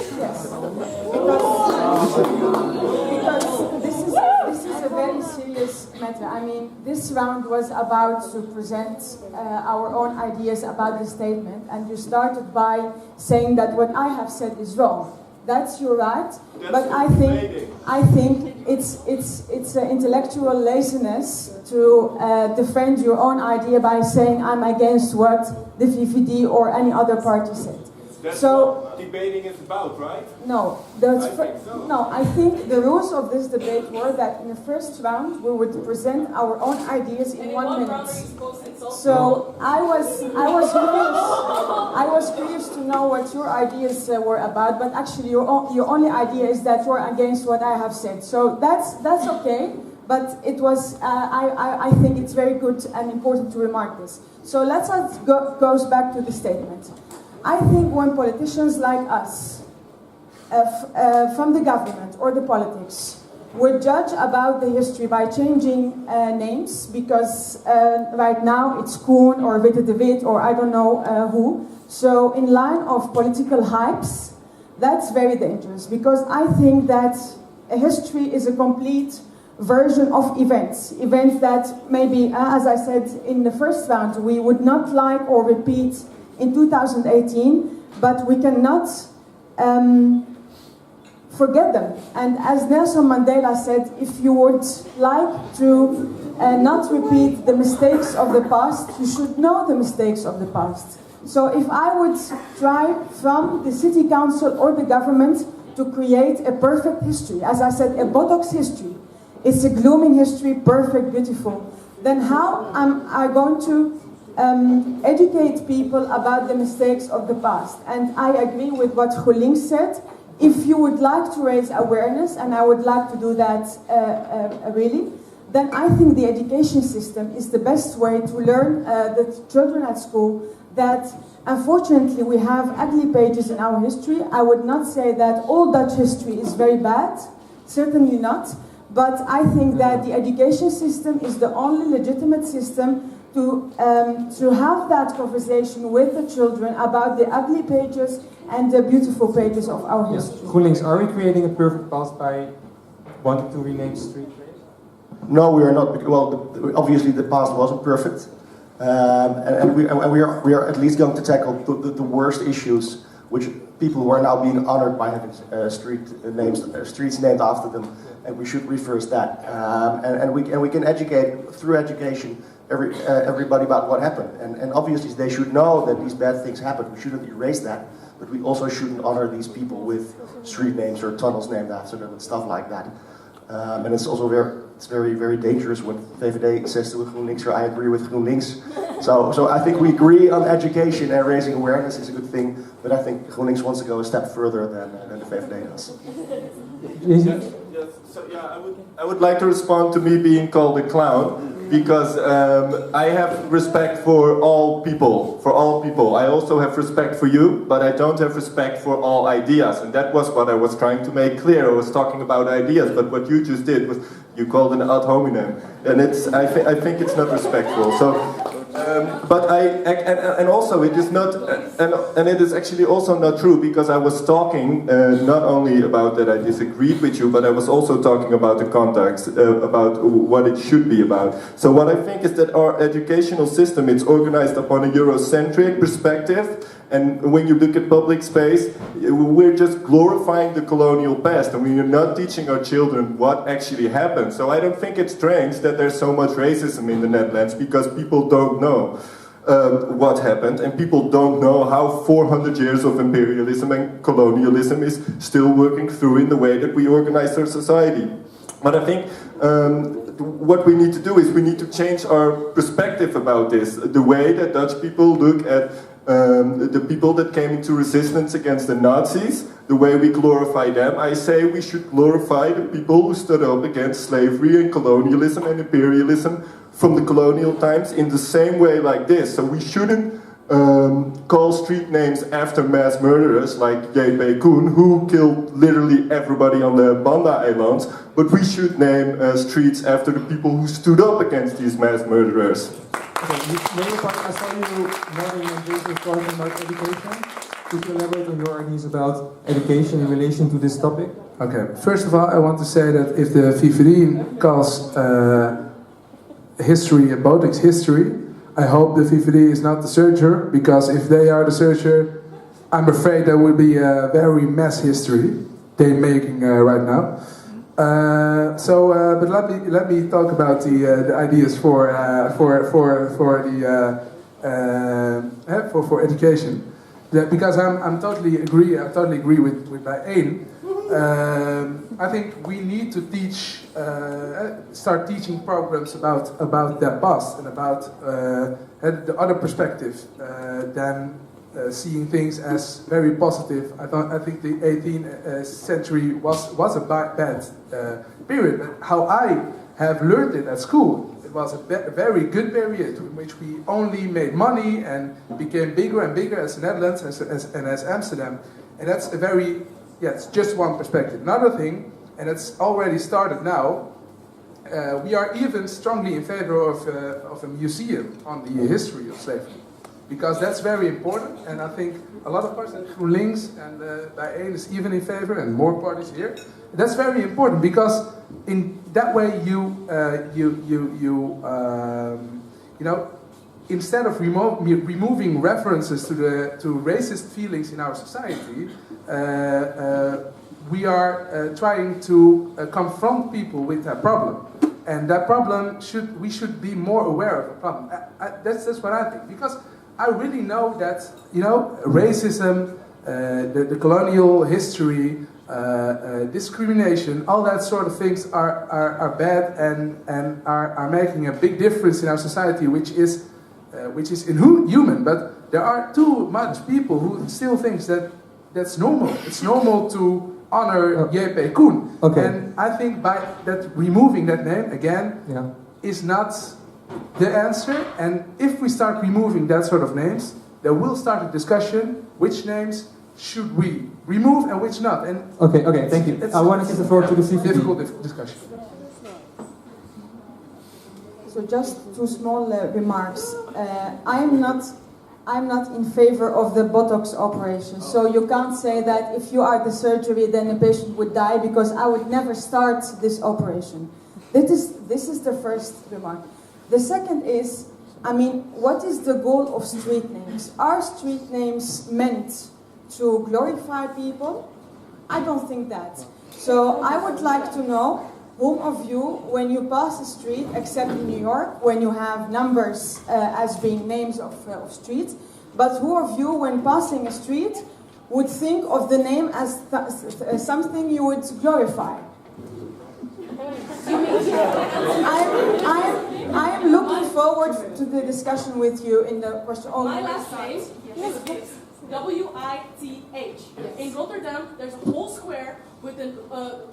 Because this is a very serious matter. I mean, this round was about to present our own ideas about the statement, and you started by saying that what I have said is wrong. That's your right, but I think it's intellectual laziness to defend your own idea by saying I'm against what the VVD or any other party said. That's what debating is about, right? No, I think the rules of this debate were that in the first round we would present our own ideas in 1 minute. So I was curious to know what your ideas were about, but actually your only idea is that you're against what I have said. So that's okay, but it was I think it's very good and important to remark this. So let's goes back to the statement. I think when politicians like us, from the government or the politics, would judge about the history by changing names, because right now it's Koen or Witte de Wit or I don't know who. So in line of political hypes, that's very dangerous, because I think that a history is a complete version of events that maybe, as I said in the first round, we would not like or repeat in 2018, but we cannot forget them. And as Nelson Mandela said, if you would like to not repeat the mistakes of the past, you should know the mistakes of the past. So if I would try from the city council or the government to create a perfect history, as I said, a Botox history, it's a glooming history, perfect, beautiful, then how am I going to educate people about the mistakes of the past? And I agree with what GroenLinks said. If you would like to raise awareness, and I would like to do that really, then I think the education system is the best way to learn the children at school that unfortunately we have ugly pages in our history. I would not say that all Dutch history is very bad, certainly not, but I think that the education system is the only legitimate system to have that conversation with the children about the ugly pages and the beautiful pages of our history. GroenLinks, are we creating a perfect past by wanting to rename street names? No, we are not. Well, obviously the past wasn't perfect, and we are at least going to tackle the worst issues, which people who are now being honored by having streets named after them, and we should reverse that. And we can educate through education everybody about what happened, and obviously they should know that these bad things happened. We shouldn't erase that, but we also shouldn't honor these people with street names or tunnels named after them and stuff like that. And it's also very, very dangerous when VVD says to GroenLinks, I agree with GroenLinks. So I think we agree on education and raising awareness is a good thing, but I think GroenLinks wants to go a step further than the VVD does. Yes, so I would like to respond to me being called a clown, because I have respect for all people. I also have respect for you, but I don't have respect for all ideas, and that was what I was trying to make clear. I was talking about ideas, but what you just did was you called an ad hominem, and I think it's not respectful. So, but and also it is not, and it is actually also not true, because I was talking not only about that I disagreed with you, but I was also talking about the context, about what it should be about. So what I think is that our educational system, it's organized upon a Eurocentric perspective, and when you look at public space, we're just glorifying the colonial past, and we're not teaching our children what actually happened. So I don't think it's strange that there's so much racism in the Netherlands, because people don't know what happened, and people don't know how 400 years of imperialism and colonialism is still working through in the way that we organize our society. But I think what we need to do is we need to change our perspective about this, the way that Dutch people look at the people that came into resistance against the Nazis, the way we glorify them. I say we should glorify the people who stood up against slavery and colonialism and imperialism from the colonial times in the same way like this. So we shouldn't call street names after mass murderers like J.P. Koen, who killed literally everybody on the Banda Islands, but we should name streets after the people who stood up against these mass murderers. Okay, I saw you nodding and briefly talking about education. Could you elaborate on your ideas about education in relation to this topic? Okay, first of all, I want to say that if the VVD calls history and politics history, I hope the VVD is not the searcher, because if they are the searcher, I'm afraid there will be a very mess history they're making right now. But let me talk about the ideas for education. Because I totally agree with Bijeen. I think we need to start teaching programs about that past and about the other perspective than seeing things as very positive. I think the 18th century was a bad period. But how I have learned it at school, it was a very good period in which we only made money and became bigger and bigger as the Netherlands and as Amsterdam. And that's it's just one perspective. Another thing, and it's already started now, we are even strongly in favor of a museum on the history of slavery. Because that's very important, and I think a lot of parties, GroenLinks and Bijeen is even in favor, and more parties here. That's very important, because in that way instead of removing references to racist feelings in our society, we are trying to confront people with that problem. And that problem we should be more aware of the problem. That's what I think, because I really know that racism, the colonial history, discrimination, all that sort of things are bad and are making a big difference in our society, which is inhuman. But there are too much people who still think that's normal. It's normal to honor J.P. Koen. Okay. And I think by that removing that name again is not the answer. And if we start removing that sort of names, there will start a discussion which names should we remove and which not. And okay, thank you. I want to give the floor to the CVD. Difficult discussion. So just two small remarks. I'm not in favor of the Botox operation. So you can't say that if you are the surgery, then the patient would die, because I would never start this operation. This is the first remark. The second is, I mean, what is the goal of street names? Are street names meant to glorify people? I don't think that. So I would like to know, whom of you, when you pass a street, except in New York, when you have numbers as being names of streets, but who of you, when passing a street, would think of the name as something you would glorify? I am looking forward to the discussion with you in the question. My last name is With. W-I-T-H. In Rotterdam, there's a whole square with a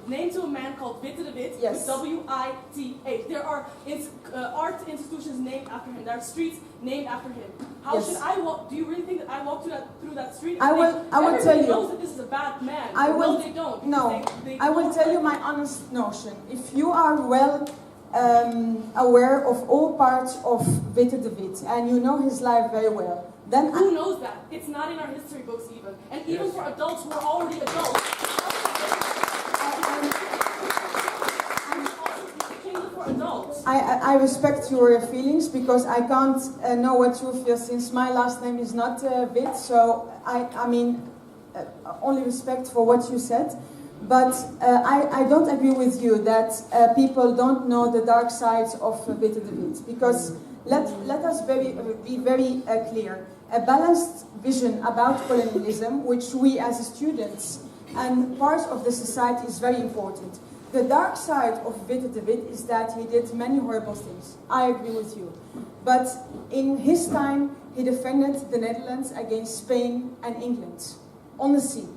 name to a man called Witte de Wit. Yes. W-I-T-H. There are art institutions named after him. There are streets named after him. How Yes. should I walk? Do you really think that I walk through that street? I will tell Everybody you. knows that this is a bad man. No, they don't. No, They I will tell you my honest notion. If you are well aware of all parts of Witte de Wit and you know his life very well, then who knows that? It's not in our history books even. And even for adults who are already adults. I respect your feelings because I can't know what you feel since my last name is not Wit, so I mean only respect for what you said. But I don't agree with you that people don't know the dark sides of Witte de Wit, because let us be very clear. A balanced vision about colonialism, which we as students and parts of the society is very important. The dark side of Witte de Wit is that he did many horrible things. I agree with you. But in his time, he defended the Netherlands against Spain and England on the sea.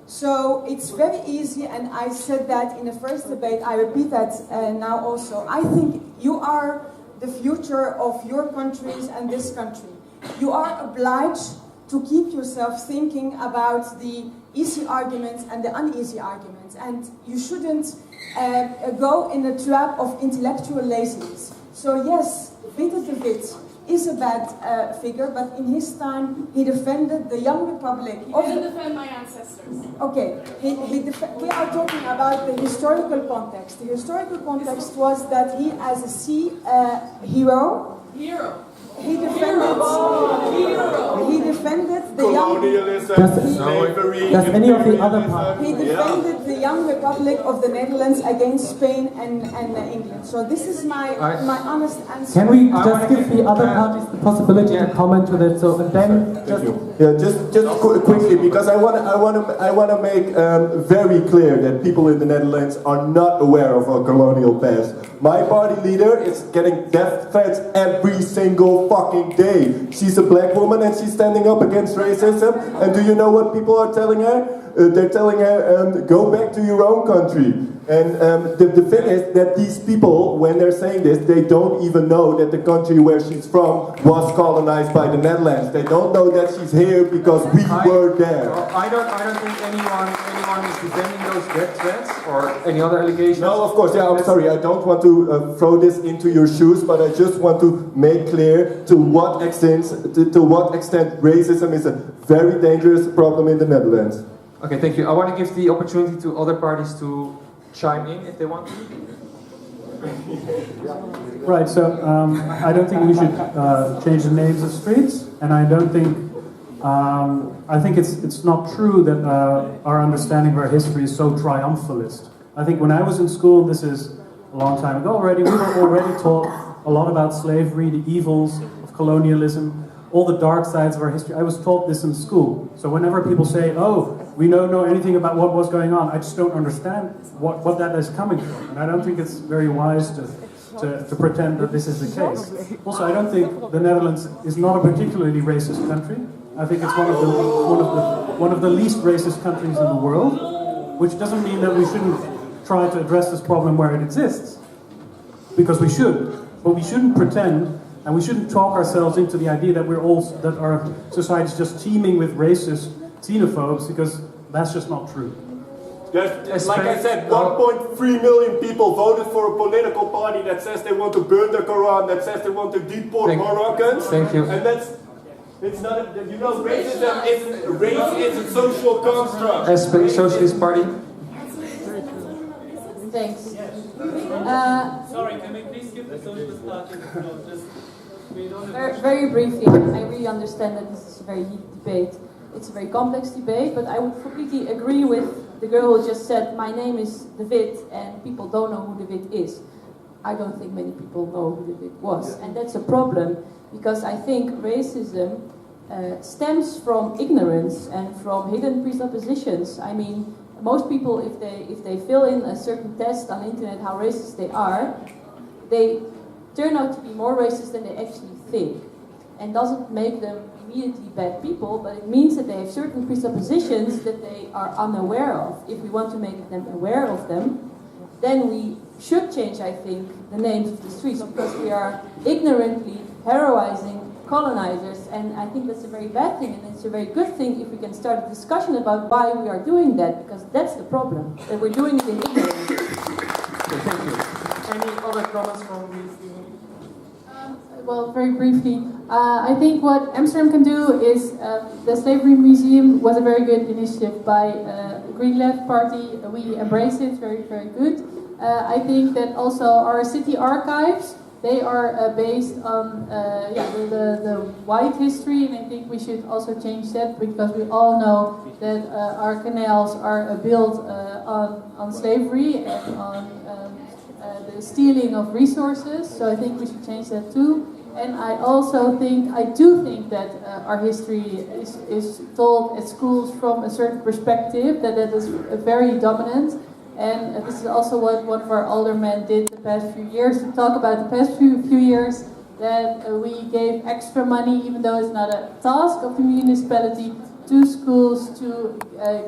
So it's very easy, and I said that in the first debate, I repeat that now also. I think you are the future of your countries and this country. You are obliged to keep yourself thinking about the easy arguments and the uneasy arguments, and you shouldn't go in the trap of intellectual laziness. So yes, Witte de Wit is a bad figure, but in his time he defended the young republic. He didn't defend my ancestors. Okay, we are talking about the historical context. The historical context was that he, as a sea hero, he defended the colonialism, slavery, does any of the other parties? He defended the young republic of the Netherlands against Spain and England. So this is my honest answer. Can we just give the other parties the possibility to comment to that? So and then just quickly, because I want to make very clear that people in the Netherlands are not aware of our colonial past. My party leader is getting death threats every single fucking day. She's a black woman and she's standing up against racism. And do you know what people are telling her? They're telling her, go back to your own country. And the thing is that these people, when they're saying this, they don't even know that the country where she's from was colonized by the Netherlands. They don't know that she's here because we were there. I don't think anyone is defending those death threats or any other allegations. No, of course, yeah, I'm sorry. I don't want to throw this into your shoes, but I just want to make clear to what extent racism is a very dangerous problem in the Netherlands. Okay, thank you. I want to give the opportunity to other parties to chime in if they want to. Right, so I don't think we should change the names of streets, and I don't think, I think it's not true that our understanding of our history is so triumphalist. I think when I was in school, this is a long time ago already, we were already taught a lot about slavery, the evils of colonialism, all the dark sides of our history. I was taught this in school. So whenever people say, oh, we don't know anything about what was going on, I just don't understand what that is coming from. And I don't think it's very wise to pretend that this is the case. Also, I don't think the Netherlands is not a particularly racist country. I think it's one of the least racist countries in the world, which doesn't mean that we shouldn't try to address this problem where it exists, because we should. But we shouldn't pretend, and we shouldn't talk ourselves into the idea that that our society is just teeming with racist xenophobes, because that's just not true. Like I said, 1.3 million people voted for a political party that says they want to burn the Quran, that says they want to deport Moroccans. Thank you. And it's not, you know, racism is a social construct. Socialist Party. Thanks. Sorry, can we please give the Socialist Party the floor? Very briefly, I really understand that this is a very heated debate. It's a very complex debate, but I would completely agree with the girl who just said, my name is David, and people don't know who David is. I don't think many people know who David was, and that's a problem, because I think racism stems from ignorance and from hidden presuppositions. I mean, most people, if they fill in a certain test on the internet how racist they turn out to be more racist than they actually think. And doesn't make them immediately bad people, but it means that they have certain presuppositions that they are unaware of. If we want to make them aware of them, then we should change, I think, the names of the streets, because we are ignorantly heroizing colonizers, and I think that's a very bad thing, and it's a very good thing if we can start a discussion about why we are doing that, because that's the problem, that we're doing it in ignorance. Okay, thank you. Any other comments from you? Well, very briefly, I think what Amsterdam can do is, the Slavery Museum was a very good initiative by Green Left Party. We embrace it, very, very good. I think that also our city archives, they are based on the white history, and I think we should also change that, because we all know that our canals are built on slavery and on the stealing of resources, so I think we should change that too. And I do think that our history is told at schools from a certain perspective, that is very dominant. And this is also what one of our aldermen did the past few years, to talk about the past few years, that we gave extra money, even though it's not a task of the municipality, to schools to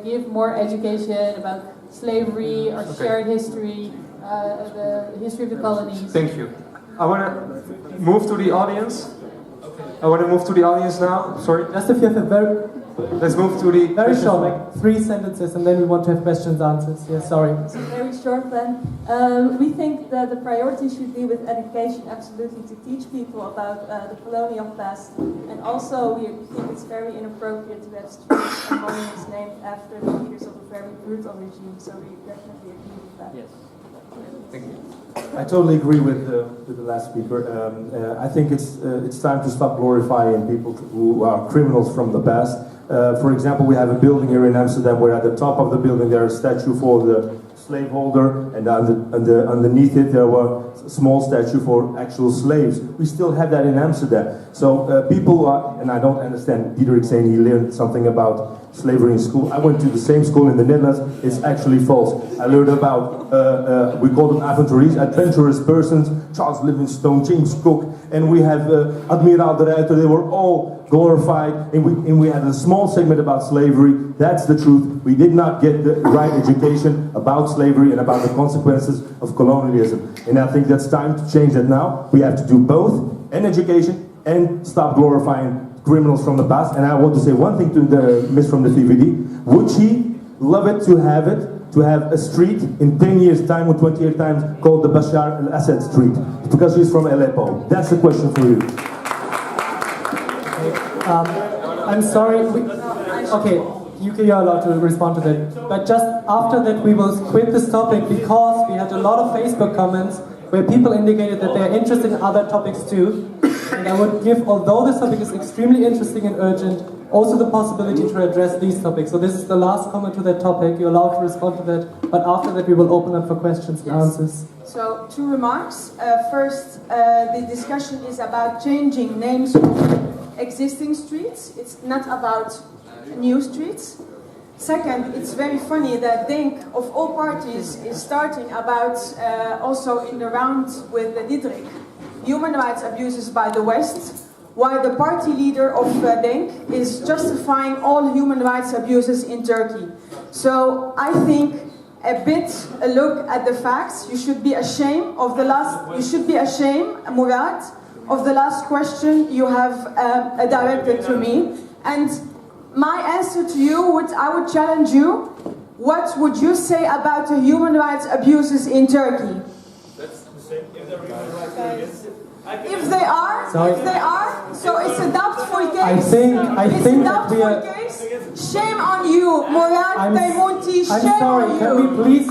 give more education about slavery or shared history, the history of the colonies. Thank you. I want to move to the audience. I want to move to the audience now. Sorry. Just if you have a very... Let's move to the... Very short, like 3 sentences, and then we want to have questions, answers. Yes, sorry. So very short then. We think that the priority should be with education, absolutely, to teach people about the colonial past. And also, we think it's very inappropriate to have streets and monuments named after the leaders of a very brutal regime. So we definitely agree with that. Yes. Thank you. I totally agree with the last speaker. I think it's time to stop glorifying people who are criminals from the past. For example, we have a building here in Amsterdam where at the top of the building there is a statue for the slaveholder, and underneath it there were a small statue for actual slaves. We still have that in Amsterdam. So people are, and I don't understand Diederik saying he learned something about slavery in school. I went to the same school in the Netherlands. It's actually false. I learned about, we call them avonturiers, adventurous persons, Charles Livingstone, James Cook, and we have Admiral de Ruyter. They were all glorified, and we had a small segment about slavery. That's the truth. We did not get the right education about slavery and about the consequences of colonialism. And I think that's time to change that now. We have to do both, and education, and stop glorifying criminals from the past. And I want to say one thing to the miss from the VVD. Would she love it to have a street in 10 years' time or 20 years' time called the Bashar al-Assad Street? Because she's from Aleppo. That's the question for you. I'm sorry. Okay, you're allowed to respond to that. But just after that, we will quit this topic, because we had a lot of Facebook comments where people indicated that they're interested in other topics too. And I would give, although this topic is extremely interesting and urgent, also the possibility to address these topics. So this is the last comment to that topic. You're allowed to respond to that. But after that, we will open up for questions and answers. So, 2 remarks. First, the discussion is about changing names of existing streets. It's not about new streets. Second, it's very funny that Denk, of all parties, is starting about, also in the round with Diederik, human rights abuses by the West, while the party leader of Denk is justifying all human rights abuses in Turkey. So I think a look at the facts. You should be ashamed of the last. You should be ashamed, Murad, of the last question you have directed to me. And my answer to you I would challenge you. What would you say about the human rights abuses in Turkey? That's the same. If there are human rights abuses. If they are, so it's a doubtful case. I think that we are. Shame on you, Murad Taimunti. Shame on you. Can we please?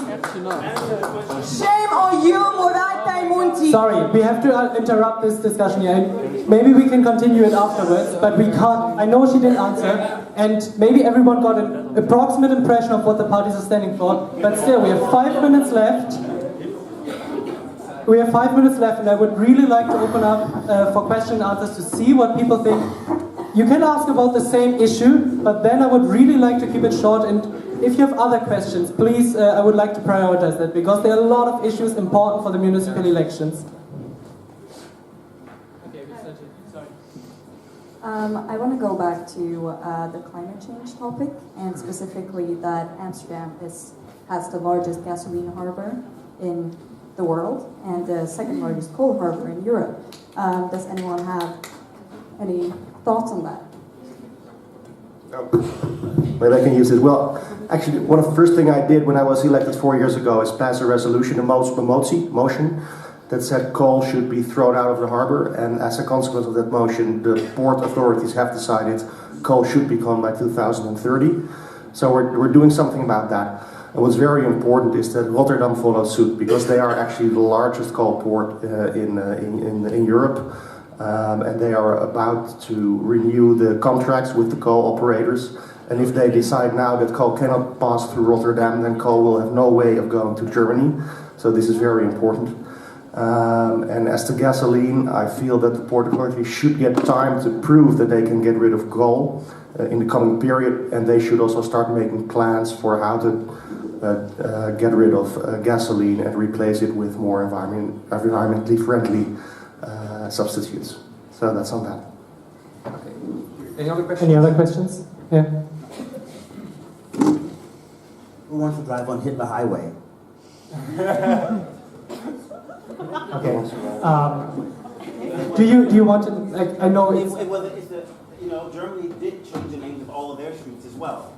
Shame on you, Murad Taimunti. Sorry, we have to interrupt this discussion here. Maybe we can continue it afterwards, but we can't. I know she didn't answer, and maybe everyone got an approximate impression of what the parties are standing for. But still, we have 5 minutes left. We have 5 minutes left, and I would really like to open up for question and answers to see what people think. You can ask about the same issue, but then I would really like to keep it short. And if you have other questions, please, I would like to prioritize that, because there are a lot of issues important for the municipal elections. I want to go back to the climate change topic, and specifically that Amsterdam has the largest gasoline harbor in the world and the second largest coal harbor in Europe. Does anyone have any thoughts on that? Maybe I can use it. Well, actually, one of the first things I did when I was elected 4 years ago is pass a resolution, a motion, that said coal should be thrown out of the harbor, and as a consequence of that motion, the port authorities have decided coal should be gone by 2030. So we're doing something about that. And what's very important is that Rotterdam follows suit, because they are actually the largest coal port in Europe, and they are about to renew the contracts with the coal operators. And if they decide now that coal cannot pass through Rotterdam, then coal will have no way of going to Germany. So this is very important. And as to gasoline, I feel that the port authority should get time to prove that they can get rid of coal in the coming period, and they should also start making plans for how to get rid of gasoline and replace it with more environmentally friendly substitutes. So that's on that. Okay. Any other questions? Any other questions? Yeah. Who wants to drive on Hitler Highway? Okay. Do you want to, like, I know it's... You know, Germany did change the names of all of their streets as well.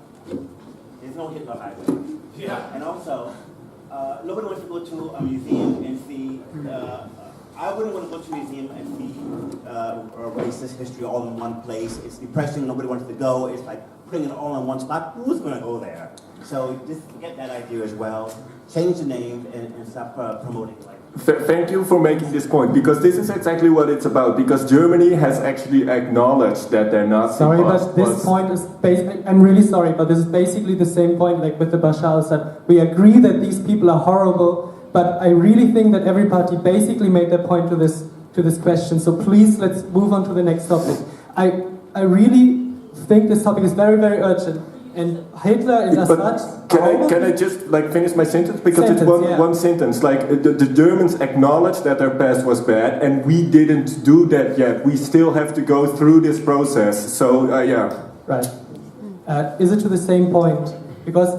There's no Hitler Highway. Yeah. And also, nobody wants to go to a museum and see, I wouldn't want to go to a museum and see racist history all in one place. It's depressing, nobody wants to go. It's like putting it all in one spot. Who's going to go there? So just get that idea as well. Change the name and stop promoting like. Thank you for making this point, because this is exactly what it's about, because Germany has actually acknowledged that they're not... Sorry, but this point is basically... I'm really sorry, but this is basically the same point like with the Bashar al-Assad. We agree that these people are horrible, but I really think that every party basically made their point to this question. So please, let's move on to the next topic. I really think this topic is very, very urgent. And Hitler and Assad... Can I just finish my sentence? Because it's one sentence. The Germans acknowledged that their past was bad, and we didn't do that yet. We still have to go through this process. So, yeah. Right. Is it to the same point? Because...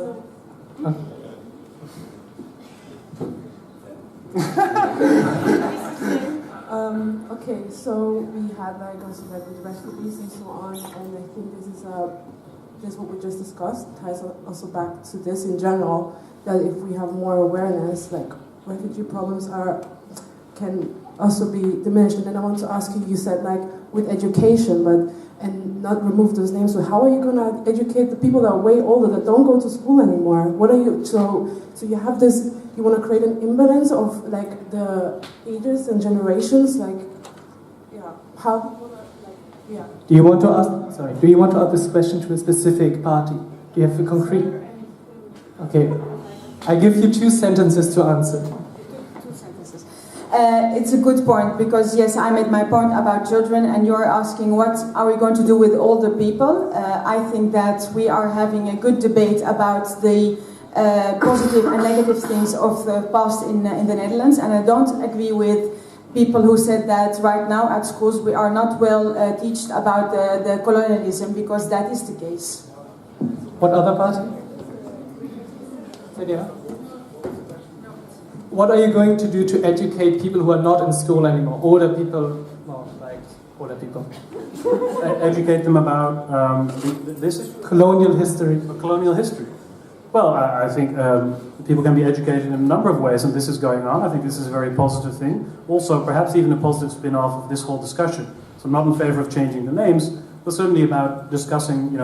Okay, so we had also with refugees and so on, and I think this is just what we just discussed ties also back to this in general, that if we have more awareness, like refugee problems can also be diminished. And then I want to ask you, you said like with education, and not remove those names, so how are you going to educate the people that are way older, that don't go to school anymore? What are you, so you have this, you want to create an imbalance of like the ages and generations, like, yeah, how? Yeah. Do you want to ask this question to a specific party? Do you have a concrete? Okay. I give you 2 sentences to answer. 2 sentences. It's a good point, because yes, I made my point about children, and you're asking what are we going to do with older people. I think that we are having a good debate about the positive and negative things of the past in the Netherlands, and I don't agree with people who said that right now at schools we are not well taught about the colonialism, because that is the case. What other party? What are you going to do to educate people who are not in school anymore? Older people, older people. Educate them about this colonial history. Colonial history. Well, I think people can be educated in a number of ways, and this is going on. I think this is a very positive thing. Also, perhaps even a positive spin-off of this whole discussion. So I'm not in favor of changing the names, but certainly about discussing,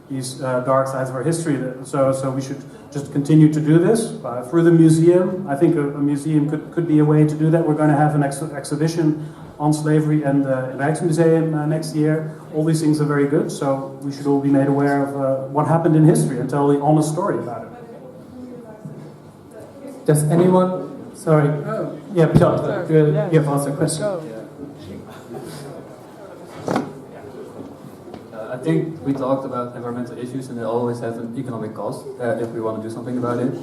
these dark sides of our history. So we should just continue to do this through the museum. I think a museum could be a way to do that. We're going to have an exhibition on slavery and the Rijksmuseum next year. All these things are very good, so we should all be made aware of what happened in history and tell the honest story about it. Does anyone... Sorry. Yeah, Piotr, you have also a question. I think we talked about environmental issues and they always have an economic cost if we want to do something about it.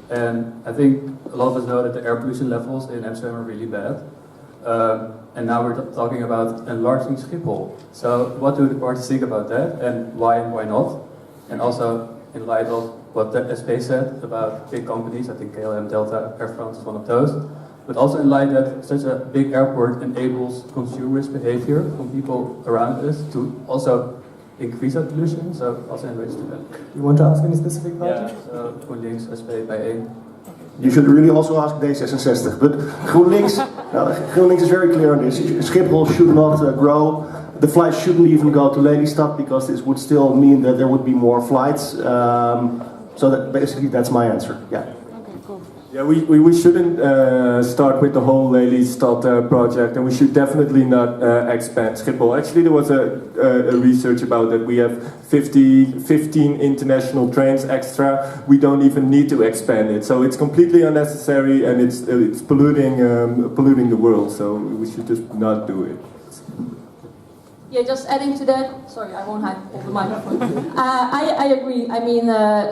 And I think a lot of us know that the air pollution levels in Amsterdam are really bad. And now we're talking about enlarging Schiphol. So what do the parties think about that and why not? And also in light of what the SP said about big companies, I think KLM, Delta, Air France is one of those. But also in light that such a big airport enables consumerist behavior from people around us to also increase that pollution, so also in relation to that. You want to ask any specific party? Yeah, so GroenLinks, SP, bijeen. You should really also ask D66, but GroenLinks is very clear on this. Schiphol should not grow. The flights shouldn't even go to Lelystad because this would still mean that there would be more flights. So that basically that's my answer. Yeah. Yeah, we shouldn't start with the whole Lelystad project, and we should definitely not expand Schiphol. Actually, there was a research about that. We have 15 international trains extra. We don't even need to expand it, so it's completely unnecessary, and it's polluting the world. So we should just not do it. Yeah, just adding to that, sorry, I won't hold the microphone. I agree. I mean,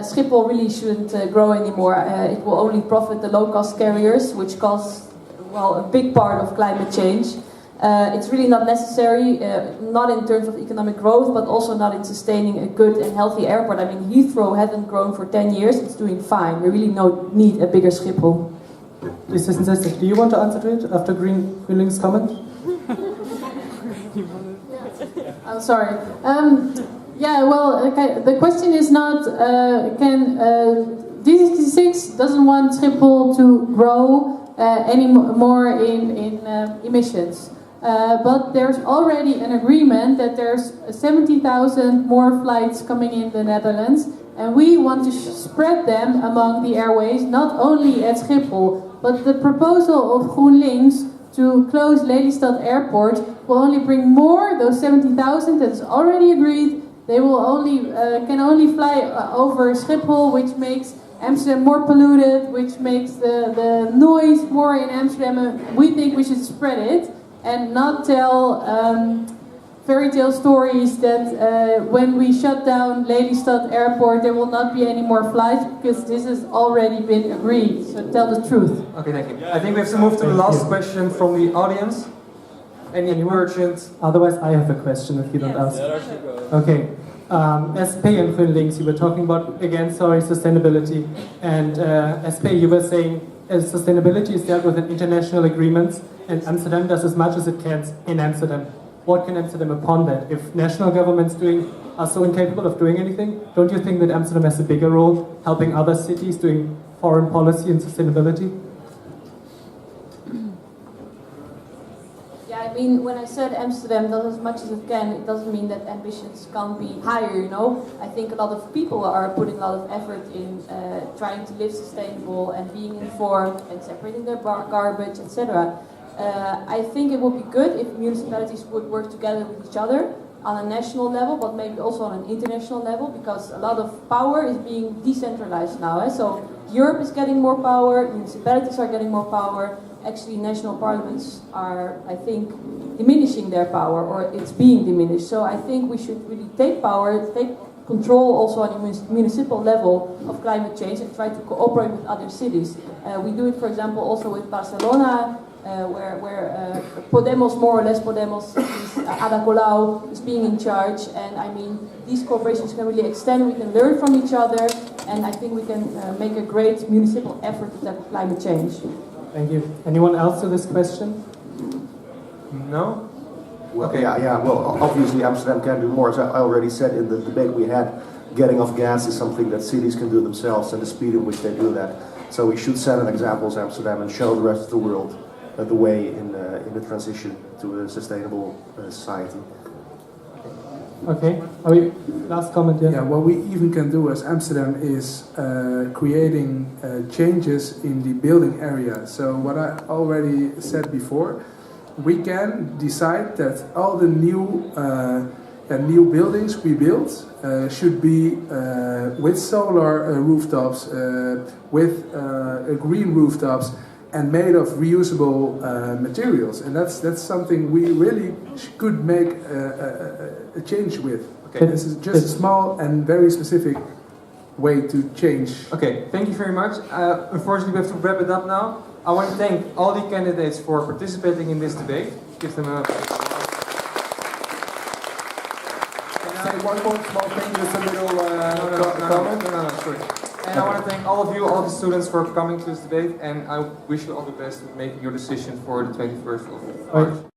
Schiphol really shouldn't grow anymore. It will only profit the low-cost carriers, which cause, well, a big part of climate change. It's really not necessary, not in terms of economic growth, but also not in sustaining a good and healthy airport. I mean, Heathrow hasn't grown for 10 years, it's doing fine. We really need a bigger Schiphol. Do you want to answer to it after GroenLinks' comment? Oh, sorry. Yeah, well, okay, the question is not can D66 doesn't want Schiphol to grow any more in emissions. But there's already an agreement that there's 70,000 more flights coming in the Netherlands, and we want to spread them among the airways, not only at Schiphol. But the proposal of GroenLinks to close Lelystad Airport will only bring more, those 70,000 that is already agreed. They will only can only fly over Schiphol, which makes Amsterdam more polluted, which makes the noise more in Amsterdam. We think we should spread it and not tell fairy tale stories that when we shut down Lelystad Airport there will not be any more flights, because this has already been agreed. So tell the truth. Okay, thank you. I think we have to move to the last question from the audience. Any urgent? Otherwise, I have a question if you don't ask. Okay. SP and GroenLinks, you were talking about, again, sorry, sustainability. And SP, you were saying sustainability is dealt with in international agreements, and Amsterdam does as much as it can in Amsterdam. What can Amsterdam upon that? If national governments are so incapable of doing anything, don't you think that Amsterdam has a bigger role helping other cities doing foreign policy and sustainability? Yeah, I mean, when I said Amsterdam does as much as it can, it doesn't mean that ambitions can't be higher, you know? I think a lot of people are putting a lot of effort in trying to live sustainable and being informed and separating their garbage, etc. I think it would be good if municipalities would work together with each other on a national level, but maybe also on an international level, because a lot of power is being decentralized now. So Europe is getting more power, municipalities are getting more power. Actually, national parliaments are, I think, diminishing their power, or it's being diminished. So I think we should really take power, take control also on a municipal level of climate change and try to cooperate with other cities. We do it, for example, also with Barcelona, where Podemos, more or less Podemos, Ada Colau is being in charge, and I mean, these corporations can really extend, we can learn from each other, and I think we can make a great municipal effort to tackle climate change. Thank you. Anyone else to this question? No? Well, okay. Yeah. Well, obviously Amsterdam can do more. As I already said in the debate we had, getting off gas is something that cities can do themselves and the speed in which they do that. So we should set an example as Amsterdam and show the rest of the world the way in the transition to a sustainable society. Okay, last comment, yeah. Yeah, what we even can do as Amsterdam is creating changes in the building area. So what I already said before, we can decide that all the new buildings we build should be with solar rooftops, with green rooftops, and made of reusable materials. And that's something we really could make a change with. Okay. This is just a small and very specific way to change. Okay, thank you very much. Unfortunately, we have to wrap it up now. I want to thank all the candidates for participating in this debate. Give them a... Say one more small thing, just a little comment. No, sorry. And I want to thank all of you, all the students, for coming to this debate, and I wish you all the best with making your decision for the 21st of March.